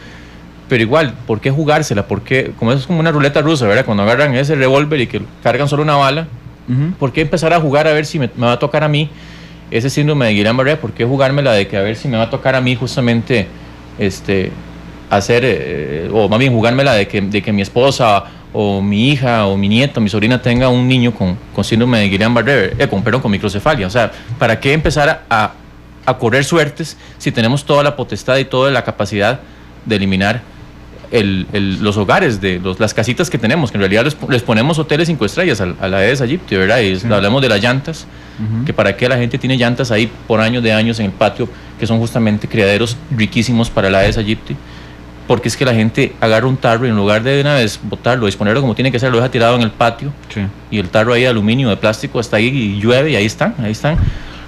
Pero igual, ¿por qué jugársela? ¿Por qué? Como es como una ruleta rusa, ¿verdad? Cuando agarran ese revólver y que cargan solo una bala, ¿por qué empezar a jugar a ver si me va a tocar a mí ese síndrome de Guillain-Barré? ¿Por qué jugármela de que a ver si me va a tocar a mí justamente hacer, o más bien jugármela de que mi esposa o mi hija o mi nieta o mi sobrina tenga un niño con síndrome de Guillain-Barré, con microcefalia? O sea, ¿para qué empezar a correr suertes si tenemos toda la potestad y toda la capacidad de eliminar los hogares, las casitas que tenemos, que en realidad les ponemos hoteles 5 estrellas a la Aedes aegypti, ¿verdad? Y hablamos de las llantas, que para qué la gente tiene llantas ahí por años de años en el patio, que son justamente criaderos riquísimos para la Aedes aegypti, porque es que la gente agarra un tarro y en lugar de una vez botarlo, disponerlo como tiene que ser, lo deja tirado en el patio, y el tarro ahí de aluminio, de plástico, está ahí y llueve, y ahí están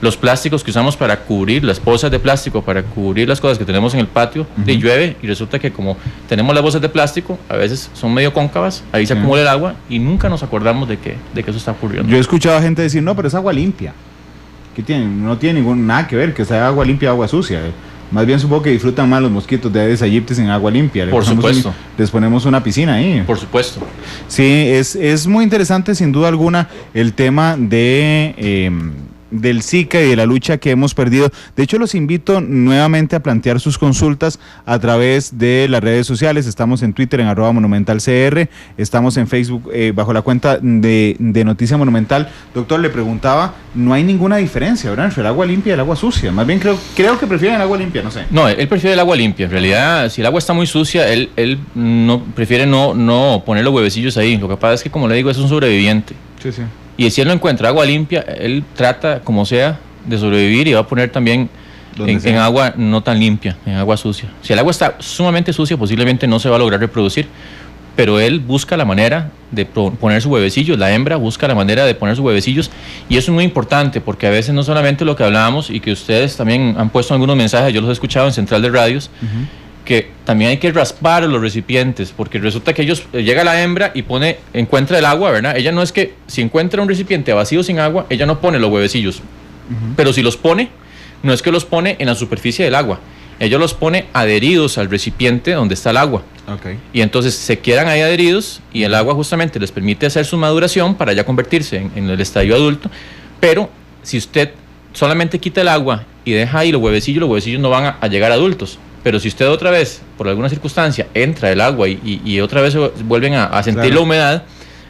los plásticos que usamos para cubrir, las bolsas de plástico para cubrir las cosas que tenemos en el patio, y llueve, y resulta que como tenemos las bolsas de plástico, a veces son medio cóncavas, ahí se acumula el agua y nunca nos acordamos de que eso está ocurriendo. Yo he escuchado a gente decir, no, pero es agua limpia. ¿Qué tiene? No tiene nada que ver que sea agua limpia o agua sucia. Más bien supongo que disfrutan más los mosquitos de Aedes aegypti en agua limpia. Por supuesto. Les ponemos una piscina ahí. Por supuesto. Sí, es muy interesante sin duda alguna el tema del Zika y de la lucha que hemos perdido. De hecho, los invito nuevamente a plantear sus consultas a través de las redes sociales. Estamos en Twitter en @monumentalcr, estamos en Facebook bajo la cuenta de Noticia Monumental. Doctor, le preguntaba, no hay ninguna diferencia, ¿verdad?, entre el agua limpia y el agua sucia. Más bien creo que prefieren el agua limpia, no sé. No, él prefiere el agua limpia. En realidad, si el agua está muy sucia, él no prefiere no poner los huevecillos ahí. Lo que pasa es que, como le digo, es un sobreviviente. Sí. Y si él no encuentra agua limpia, él trata, como sea, de sobrevivir y va a poner también en agua no tan limpia, en agua sucia. Si el agua está sumamente sucia, posiblemente no se va a lograr reproducir, pero él busca la manera de poner sus huevecillos, la hembra busca la manera de poner sus huevecillos, y eso es muy importante, porque a veces no solamente lo que hablábamos, y que ustedes también han puesto algunos mensajes, yo los he escuchado en Central de Radios, que también hay que raspar los recipientes, porque resulta que llega la hembra y encuentra el agua, ¿verdad? Ella no es que, si encuentra un recipiente vacío sin agua, ella no pone los huevecillos, pero si los pone, no es que los pone en la superficie del agua, ella los pone adheridos al recipiente donde está el agua. Y entonces se quedan ahí adheridos, y el agua justamente les permite hacer su maduración para ya convertirse en el estadio adulto. Pero si usted solamente quita el agua y deja ahí los huevecillos no van a llegar adultos. Pero si usted otra vez, por alguna circunstancia, entra el agua y otra vez vuelven a sentir la humedad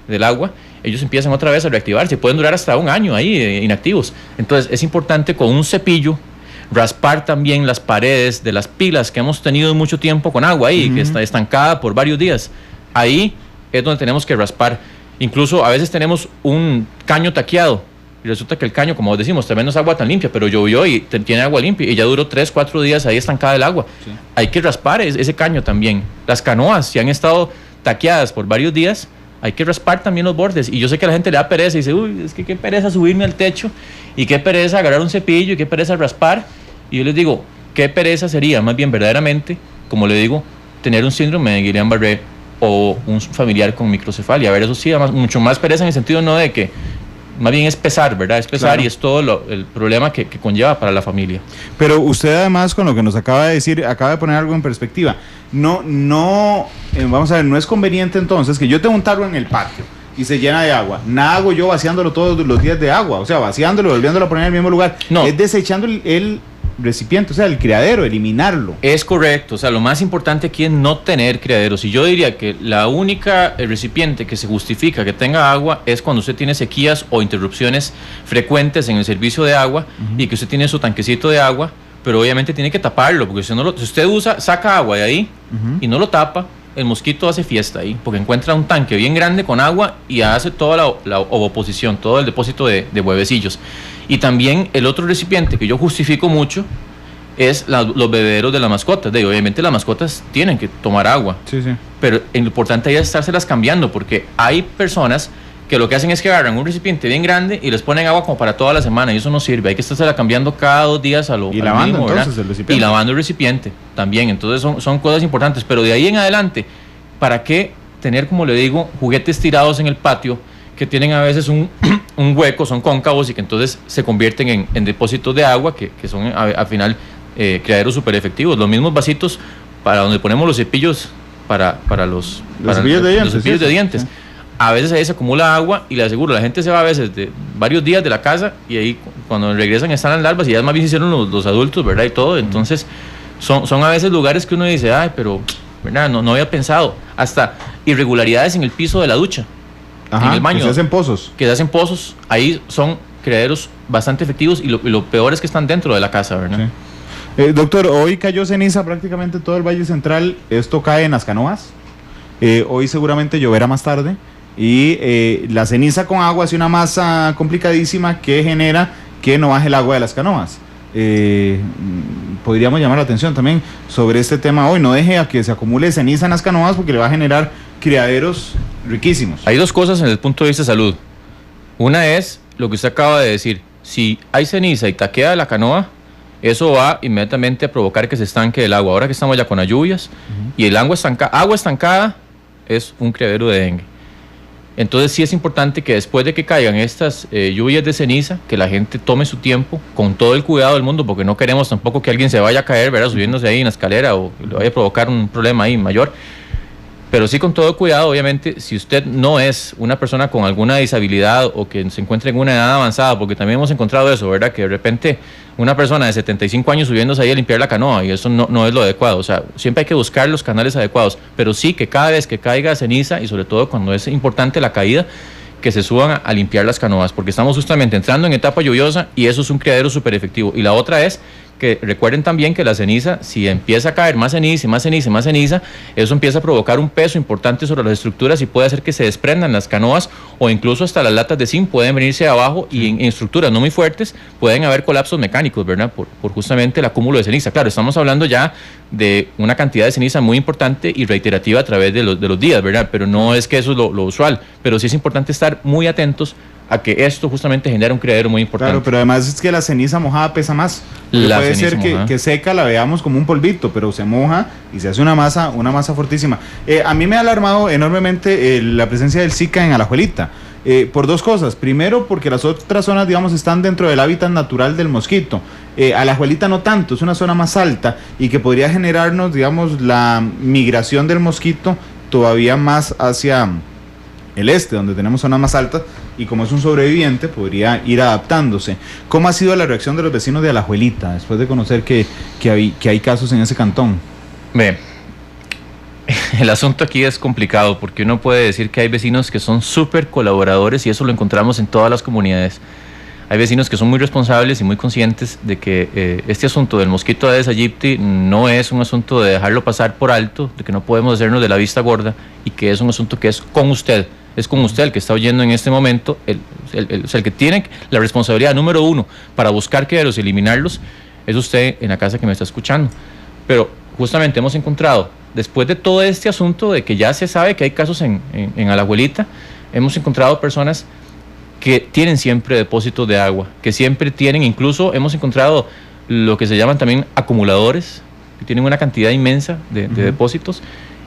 del agua, ellos empiezan otra vez a reactivarse. Pueden durar hasta un año ahí inactivos. Entonces es importante con un cepillo raspar también las paredes de las pilas que hemos tenido mucho tiempo con agua ahí, que está estancada por varios días. Ahí es donde tenemos que raspar. Incluso a veces tenemos un caño taqueado, y resulta que el caño, como decimos, también no es agua tan limpia, pero llovió y tiene agua limpia y ya duró 3-4 días ahí estancada el agua. Hay que raspar ese caño también. Las canoas, si han estado taqueadas por varios días, hay que raspar también los bordes. Y yo sé que a la gente le da pereza y dice, uy, es que qué pereza subirme al techo, y qué pereza agarrar un cepillo, y qué pereza raspar. Y yo les digo, qué pereza sería más bien verdaderamente, como le digo, tener un síndrome de Guillain-Barré o un familiar con microcefalia. A ver, eso sí, mucho más pereza en el sentido no de que, más bien es pesar, ¿verdad? Es pesar, claro. Y es todo el problema que conlleva para la familia. Pero usted además, con lo que nos acaba de decir, acaba de poner algo en perspectiva. Vamos a ver, no es conveniente entonces que yo tenga un tarro en el patio y se llena de agua. Nada hago yo vaciándolo todos los días de agua, o sea, vaciándolo, volviéndolo a poner en el mismo lugar. No. Es desechando recipiente, o sea, el criadero, eliminarlo. Es correcto, o sea, lo más importante aquí es no tener criaderos. Y yo diría que la única recipiente que se justifica que tenga agua es cuando usted tiene sequías o interrupciones frecuentes en el servicio de agua y que usted tiene su tanquecito de agua, pero obviamente tiene que taparlo, porque si usted saca agua de ahí y no lo tapa, el mosquito hace fiesta ahí, porque encuentra un tanque bien grande con agua y hace toda la ovoposición, todo el depósito de huevecillos. Y también el otro recipiente que yo justifico mucho es los bebederos de las mascotas. Obviamente las mascotas tienen que tomar agua, sí. pero lo importante ahí es estárselas cambiando, porque hay personas que lo que hacen es que agarran un recipiente bien grande y les ponen agua como para toda la semana, y eso no sirve. Hay que estársela cambiando cada 2 días al lavando mínimo, entonces el recipiente. Y lavando el recipiente también. Entonces son cosas importantes, pero de ahí en adelante, ¿para qué tener, como le digo, juguetes tirados en el patio que tienen a veces un hueco, son cóncavos y que entonces se convierten en depósitos de agua que son al final criaderos súper efectivos? Los mismos vasitos para donde ponemos los cepillos para los cepillos de dientes. Sí. A veces ahí se acumula agua y le aseguro, la gente se va a veces de varios días de la casa y ahí cuando regresan están las larvas y ya más bien se hicieron los adultos, ¿verdad? Y todo, entonces son a veces lugares que uno dice, ay, pero, ¿verdad? No había pensado. Hasta irregularidades en el piso de la ducha, en el baño. Que se hacen pozos. Que se hacen pozos, ahí son criaderos bastante efectivos y lo peor es que están dentro de la casa, ¿verdad? Sí. Doctor, hoy cayó ceniza prácticamente todo el Valle Central, esto cae en las canoas, hoy seguramente lloverá más tarde. Y la ceniza con agua es una masa complicadísima que genera que no baje el agua de las canoas. Podríamos llamar la atención también sobre este tema hoy. No deje a que se acumule ceniza en las canoas porque le va a generar criaderos riquísimos. Hay 2 cosas en el punto de vista de salud. Una es lo que usted acaba de decir. Si hay ceniza y taquea la canoa, eso va inmediatamente a provocar que se estanque el agua. Ahora que estamos ya con las lluvias y el agua estancada es un criadero de dengue. Entonces sí es importante que después de que caigan estas lluvias de ceniza, que la gente tome su tiempo, con todo el cuidado del mundo, porque no queremos tampoco que alguien se vaya a caer, ¿verdad? Subiéndose ahí en la escalera o le vaya a provocar un problema ahí mayor. Pero sí con todo cuidado, obviamente, si usted no es una persona con alguna disabilidad o que se encuentre en una edad avanzada, porque también hemos encontrado eso, ¿verdad? Que de repente una persona de 75 años subiéndose ahí a limpiar la canoa, y eso no es lo adecuado. O sea, siempre hay que buscar los canales adecuados, pero sí que cada vez que caiga ceniza, y sobre todo cuando es importante la caída, que se suban a limpiar las canoas, porque estamos justamente entrando en etapa lluviosa y eso es un criadero súper efectivo. Y la otra es que recuerden también que la ceniza, si empieza a caer más ceniza, eso empieza a provocar un peso importante sobre las estructuras y puede hacer que se desprendan las canoas o incluso hasta las latas de zinc pueden venirse abajo y en estructuras no muy fuertes pueden haber colapsos mecánicos, ¿verdad? Por justamente el acúmulo de ceniza. Claro, estamos hablando ya de una cantidad de ceniza muy importante y reiterativa a través de los días, ¿verdad? Pero no es que eso es lo usual, pero sí es importante estar muy atentos a que esto justamente genera un criadero muy importante. Claro, pero además es que la ceniza mojada pesa más. Puede ser que seca la veamos como un polvito, pero se moja y se hace una masa fortísima. A mí me ha alarmado enormemente la presencia del Zika en Alajuelita, por 2 cosas. Primero, porque las otras zonas, digamos, están dentro del hábitat natural del mosquito. Alajuelita no tanto, es una zona más alta y que podría generarnos, digamos, la migración del mosquito todavía más hacia el este, donde tenemos zonas más altas, y como es un sobreviviente, podría ir adaptándose. ¿Cómo ha sido la reacción de los vecinos de Alajuelita después de conocer que hay casos en ese cantón? El asunto aquí es complicado, porque uno puede decir que hay vecinos que son súper colaboradores y eso lo encontramos en todas las comunidades. Hay vecinos que son muy responsables y muy conscientes de que este asunto del mosquito Aedes aegypti no es un asunto de dejarlo pasar por alto, de que no podemos hacernos de la vista gorda y que es un asunto que es con usted. Es con usted el que está oyendo en este momento, el que tiene la responsabilidad número 1 para buscar criaderos y eliminarlos, es usted en la casa que me está escuchando. Pero justamente hemos encontrado, después de todo este asunto de que ya se sabe que hay casos en Alajuelita, hemos encontrado personas que tienen siempre depósitos de agua, que siempre tienen, incluso hemos encontrado lo que se llaman también acumuladores, que tienen una cantidad inmensa de depósitos.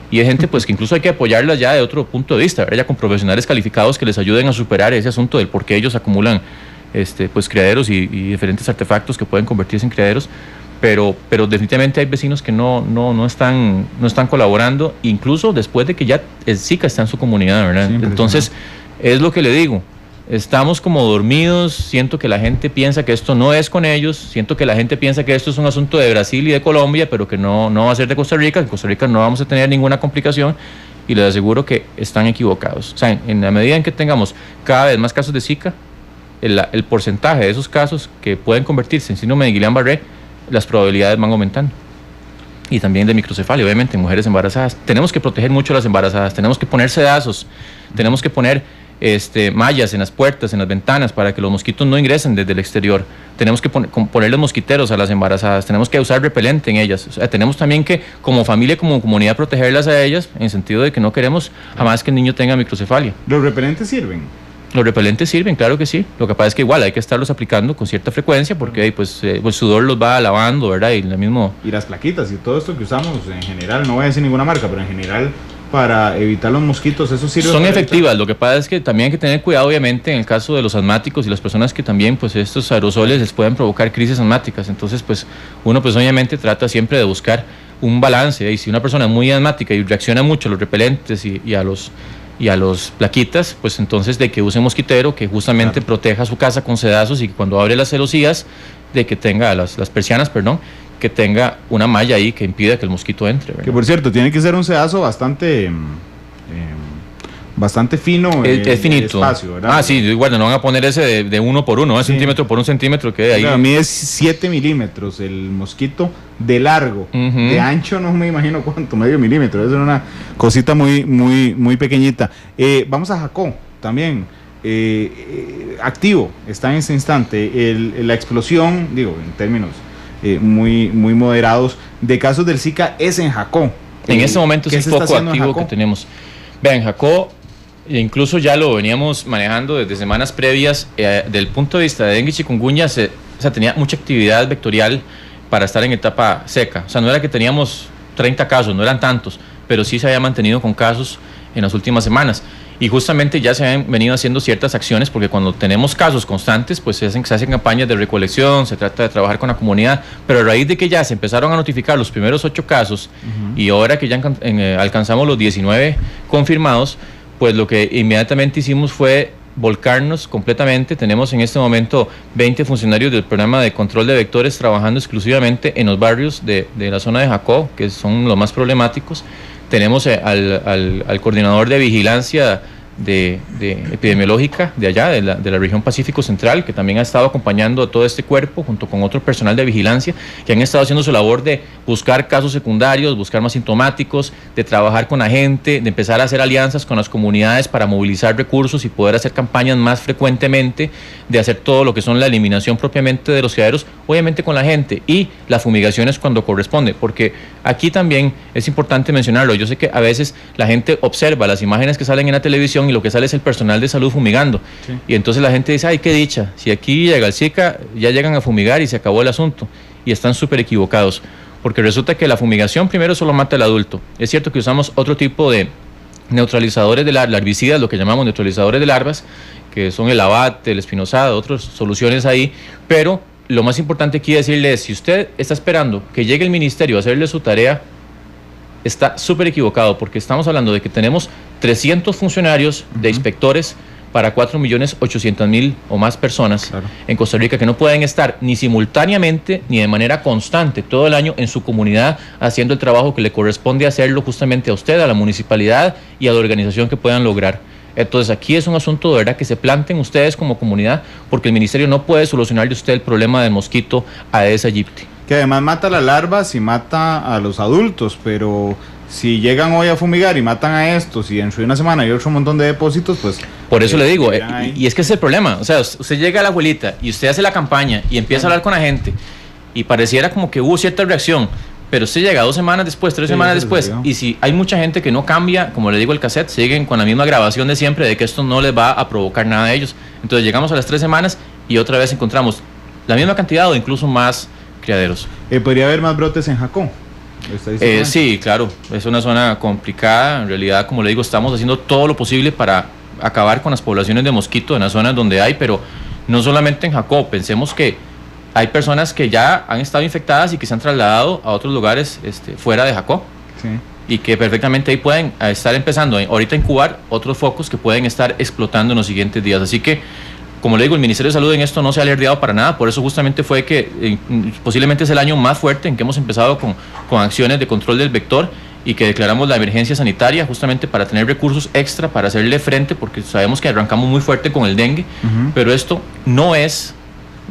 Y hay gente pues que incluso hay que apoyarlas ya de otro punto de vista, ¿verdad? Ya con profesionales calificados que les ayuden a superar ese asunto del por qué ellos acumulan pues criaderos y diferentes artefactos que pueden convertirse en criaderos, pero definitivamente hay vecinos que no están colaborando, incluso después de que ya el Zika está en su comunidad, ¿verdad? Sí, entonces es lo que le digo, estamos como dormidos, siento que la gente piensa que esto no es con ellos, siento que la gente piensa que esto es un asunto de Brasil y de Colombia, pero que no va a ser de Costa Rica, que en Costa Rica no vamos a tener ninguna complicación, y les aseguro que están equivocados. O sea, en la medida en que tengamos cada vez más casos de Zika, el porcentaje de esos casos que pueden convertirse en síndrome de Guillain-Barré, las probabilidades van aumentando. Y también de microcefalia, obviamente, en mujeres embarazadas. Tenemos que proteger mucho a las embarazadas, tenemos que poner sedazos, tenemos que poner mallas en las puertas, en las ventanas, para que los mosquitos no ingresen desde el exterior. Tenemos que ponerles mosquiteros a las embarazadas, tenemos que usar repelente en ellas. O sea, tenemos también que, como familia, como comunidad, protegerlas a ellas, en el sentido de que no queremos jamás que el niño tenga microcefalia. ¿Los repelentes sirven? Los repelentes sirven, claro que sí. Lo que pasa es que igual hay que estarlos aplicando con cierta frecuencia, porque el sudor los va lavando, ¿verdad? Y las plaquitas y todo esto que usamos en general, no voy a decir ninguna marca, pero en general, para evitar los mosquitos, eso sirve. Son efectivas. Lo que pasa es que también hay que tener cuidado, obviamente, en el caso de los asmáticos y las personas que también, pues, estos aerosoles les pueden provocar crisis asmáticas. Entonces, pues, uno, pues, obviamente trata siempre de buscar un balance. Y si una persona es muy asmática y reacciona mucho a los repelentes y a los plaquitas, pues entonces de que use mosquitero, que justamente proteja su casa con sedazos, y que cuando abre las celosías, de que tenga las persianas, que tenga una malla ahí que impida que el mosquito entre, ¿verdad? Que por cierto, tiene que ser un sedazo bastante fino. Es finito. Espacio, ¿verdad? Sí, bueno, no van a poner ese de 1 por 1, centímetro por 1 centímetro, que ahí. A mí es 7 milímetros el mosquito de largo. De ancho no me imagino cuánto, medio milímetro. Es una cosita muy pequeñita. Vamos a Jacó también. Activo está en ese instante la explosión, digo, en términos muy moderados, de casos del Zika es en Jacó. En este momento es el foco activo que tenemos. Vean, Jacó, incluso ya lo veníamos manejando desde semanas previas. Del punto de vista de dengue y chikungunya, tenía mucha actividad vectorial para estar en etapa seca. O sea, no era que teníamos 30 casos, no eran tantos, pero sí se había mantenido con casos en las últimas semanas. Y justamente ya se han venido haciendo ciertas acciones, porque cuando tenemos casos constantes, pues se hacen campañas de recolección, se trata de trabajar con la comunidad, pero a raíz de que ya se empezaron a notificar los primeros 8 casos, y ahora que ya alcanzamos los 19 confirmados, pues lo que inmediatamente hicimos fue volcarnos completamente. Tenemos en este momento 20 funcionarios del programa de control de vectores trabajando exclusivamente en los barrios de la zona de Jacó, que son los más problemáticos. Tenemos al coordinador de vigilancia de epidemiológica de allá, de la región Pacífico Central, que también ha estado acompañando a todo este cuerpo, junto con otro personal de vigilancia, que han estado haciendo su labor de buscar casos secundarios, buscar más sintomáticos, de trabajar con la gente, de empezar a hacer alianzas con las comunidades para movilizar recursos y poder hacer campañas más frecuentemente, de hacer todo lo que son la eliminación propiamente de los criaderos, obviamente con la gente, y las fumigaciones cuando corresponde, porque aquí también es importante mencionarlo. Yo sé que a veces la gente observa las imágenes que salen en la televisión y lo que sale es el personal de salud fumigando. Sí. Y entonces la gente dice, ay, qué dicha, si aquí llega el Zika, ya llegan a fumigar y se acabó el asunto. Y están súper equivocados, porque resulta que la fumigación primero solo mata al adulto. Es cierto que usamos otro tipo de neutralizadores de larvicidas, lo que llamamos neutralizadores de larvas, que son el abate, el espinosad, otras soluciones ahí, pero lo más importante aquí decirle es, si usted está esperando que llegue el ministerio a hacerle su tarea, está súper equivocado, porque estamos hablando de que tenemos 300 funcionarios de inspectores para 4.800.000 o más personas en Costa Rica, que no pueden estar ni simultáneamente ni de manera constante todo el año en su comunidad haciendo el trabajo que le corresponde hacerlo justamente a usted, a la municipalidad y a la organización que puedan lograr. Entonces aquí es un asunto de verdad que se planteen ustedes como comunidad, porque el ministerio no puede solucionarle usted el problema del mosquito Aedes aegypti. Que además mata a las larvas y mata a los adultos, pero si llegan hoy a fumigar y matan a estos y dentro de una semana hay otro montón de depósitos, pues... Por eso le digo, y es que ese es el problema. O sea, usted llega a la abuelita y usted hace la campaña y empieza a hablar con la gente y pareciera como que hubo cierta reacción, pero usted llega 2 semanas después, 3 semanas después, y si hay mucha gente que no cambia, como le digo el cassette, siguen con la misma grabación de siempre de que esto no les va a provocar nada a ellos. Entonces llegamos a las 3 semanas y otra vez encontramos la misma cantidad o incluso más criaderos. ¿Podría haber más brotes en Jacó? Sí, claro, es una zona complicada. En realidad, como le digo, estamos haciendo todo lo posible para acabar con las poblaciones de mosquito en las zonas donde hay, pero no solamente en Jacó. Pensemos que hay personas que ya han estado infectadas y que se han trasladado a otros lugares fuera de Jacó. Sí. y que perfectamente ahí pueden estar empezando ahorita a incubar otros focos que pueden estar explotando en los siguientes días. Así que, como le digo, el Ministerio de Salud en esto no se ha alerdeado para nada, por eso justamente fue que posiblemente es el año más fuerte en que hemos empezado con acciones de control del vector y que declaramos la emergencia sanitaria justamente para tener recursos extra para hacerle frente, porque sabemos que arrancamos muy fuerte con el dengue, pero esto no es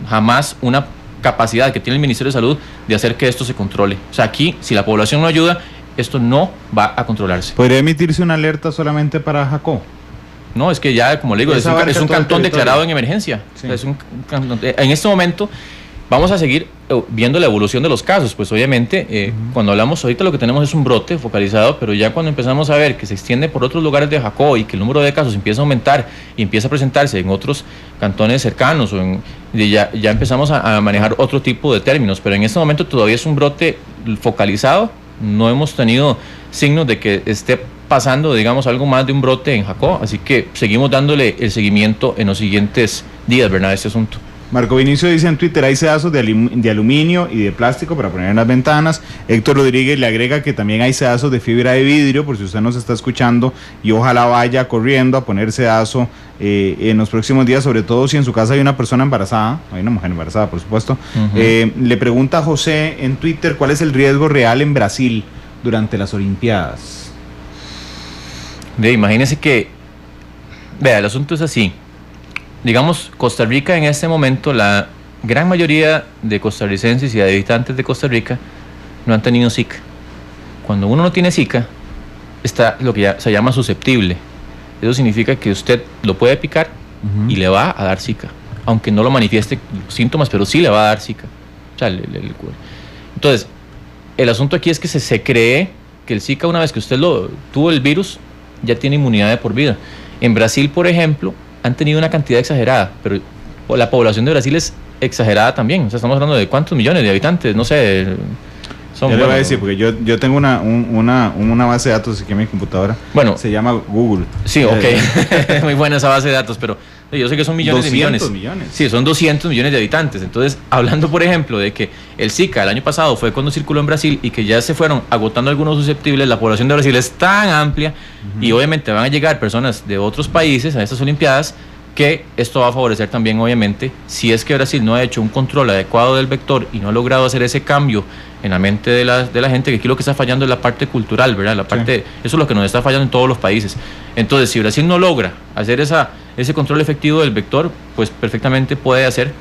jamás una capacidad que tiene el Ministerio de Salud de hacer que esto se controle. O sea, aquí, si la población no ayuda, esto no va a controlarse. ¿Podría emitirse una alerta solamente para Jacó? No, es que ya, como le digo, es un cantón declarado en emergencia. Sí. Es un cantón, en este momento vamos a seguir viendo la evolución de los casos, pues obviamente cuando hablamos ahorita lo que tenemos es un brote focalizado, pero ya cuando empezamos a ver que se extiende por otros lugares de Jacó y que el número de casos empieza a aumentar y empieza a presentarse en otros cantones cercanos, ya empezamos a manejar otro tipo de términos, pero en este momento todavía es un brote focalizado, no hemos tenido signos de que esté pasando, digamos, algo más de un brote en Jacó, así que seguimos dándole el seguimiento en los siguientes días, ¿verdad?, a este asunto. Marco Vinicio dice en Twitter, hay sedazos de aluminio y de plástico para poner en las ventanas. Héctor Rodríguez le agrega que también hay sedazos de fibra de vidrio, por si usted nos está escuchando, y ojalá vaya corriendo a poner sedazo en los próximos días, sobre todo si en su casa hay una persona embarazada, hay una mujer embarazada, por supuesto. Le pregunta a José en Twitter, ¿cuál es el riesgo real en Brasil durante las Olimpiadas? Imagínese que, vea, el asunto es así. Digamos, Costa Rica en este momento, la gran mayoría de costarricenses y de habitantes de Costa Rica no han tenido Zika. Cuando uno no tiene Zika, está lo que ya se llama susceptible. Eso significa que usted lo puede picar y le va a dar Zika, aunque no lo manifieste síntomas, pero sí le va a dar Zika. O sea, entonces, el asunto aquí es que se cree que el Zika, una vez que usted tuvo el virus, ya tiene inmunidad de por vida. En Brasil, por ejemplo, han tenido una cantidad exagerada, pero la población de Brasil es exagerada también. O sea, estamos hablando de cuántos millones de habitantes, no sé. Yo le voy a decir, porque yo tengo una base de datos aquí en mi computadora. Bueno, se llama Google. Sí, ok. Muy buena esa base de datos, pero yo sé que son millones de millones. Sí, son 200 millones de habitantes. Entonces, hablando, por ejemplo, de que el Zika el año pasado fue cuando circuló en Brasil y que ya se fueron agotando algunos susceptibles, la población de Brasil es tan amplia y obviamente van a llegar personas de otros países a estas Olimpiadas, que esto va a favorecer también, obviamente, si es que Brasil no ha hecho un control adecuado del vector y no ha logrado hacer ese cambio en la mente de la gente, que aquí lo que está fallando es la parte cultural, ¿verdad? Eso es lo que nos está fallando en todos los países. Entonces, si Brasil no logra hacer ese control efectivo del vector, pues perfectamente puede hacer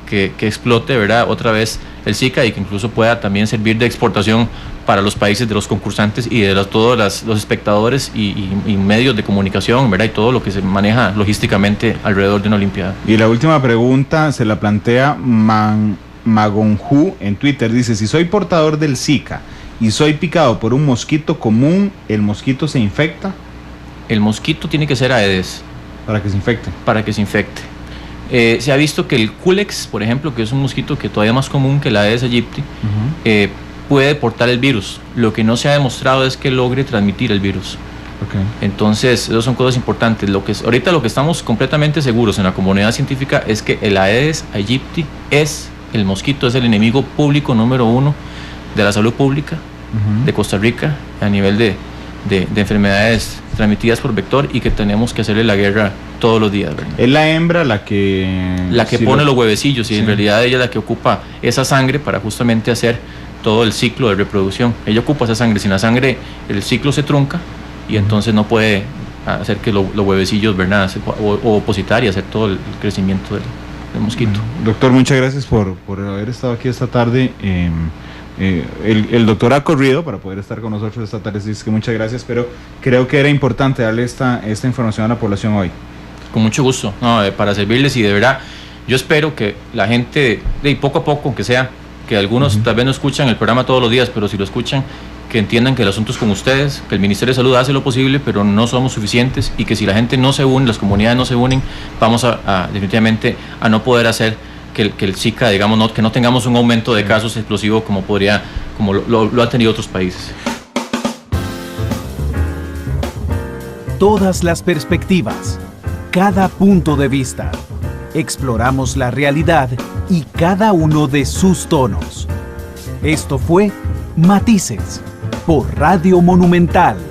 que explote, ¿verdad?, otra vez el Zika, y que incluso pueda también servir de exportación para los países de los concursantes y de todos los espectadores y medios de comunicación, ¿verdad?, y todo lo que se maneja logísticamente alrededor de una Olimpiada. Y la última pregunta se la plantea Magonju en Twitter, dice, si soy portador del Zika y soy picado por un mosquito común, ¿el mosquito se infecta? El mosquito tiene que ser Aedes. ¿Para que se infecte? Para que se infecte. Se ha visto que el Culex, por ejemplo, que es un mosquito que todavía más común que la Aedes aegypti, puede portar el virus. Lo que no se ha demostrado es que logre transmitir el virus. Entonces, esas son cosas importantes. Ahorita lo que estamos completamente seguros en la comunidad científica es que el Aedes aegypti el mosquito es el enemigo público número 1 de la salud pública de Costa Rica a nivel de enfermedades transmitidas por vector, y que tenemos que hacerle la guerra todos los días, ¿verdad? Es la hembra la que pone los huevecillos, y en realidad ella es la que ocupa esa sangre para justamente hacer todo el ciclo de reproducción. Ella ocupa esa sangre. Sin la sangre el ciclo se trunca y entonces no puede hacer que los huevecillos, ¿verdad?, o opositar y hacer todo el crecimiento del mosquito. Doctor, muchas gracias por haber estado aquí esta tarde. El doctor ha corrido para poder estar con nosotros esta tarde, así que muchas gracias, pero creo que era importante darle esta información a la población hoy. Con mucho gusto, para servirles, y de verdad yo espero que la gente, poco a poco, aunque sea, que algunos tal vez no escuchan el programa todos los días, pero si lo escuchan, que entiendan que el asunto es con ustedes, que el Ministerio de Salud hace lo posible, pero no somos suficientes, y que si la gente no se une, las comunidades no se unen, vamos definitivamente a no poder hacer que el Zika, digamos, que no tengamos un aumento de casos explosivo como lo han tenido otros países. Todas las perspectivas, cada punto de vista. Exploramos la realidad y cada uno de sus tonos. Esto fue Matices, por Radio Monumental.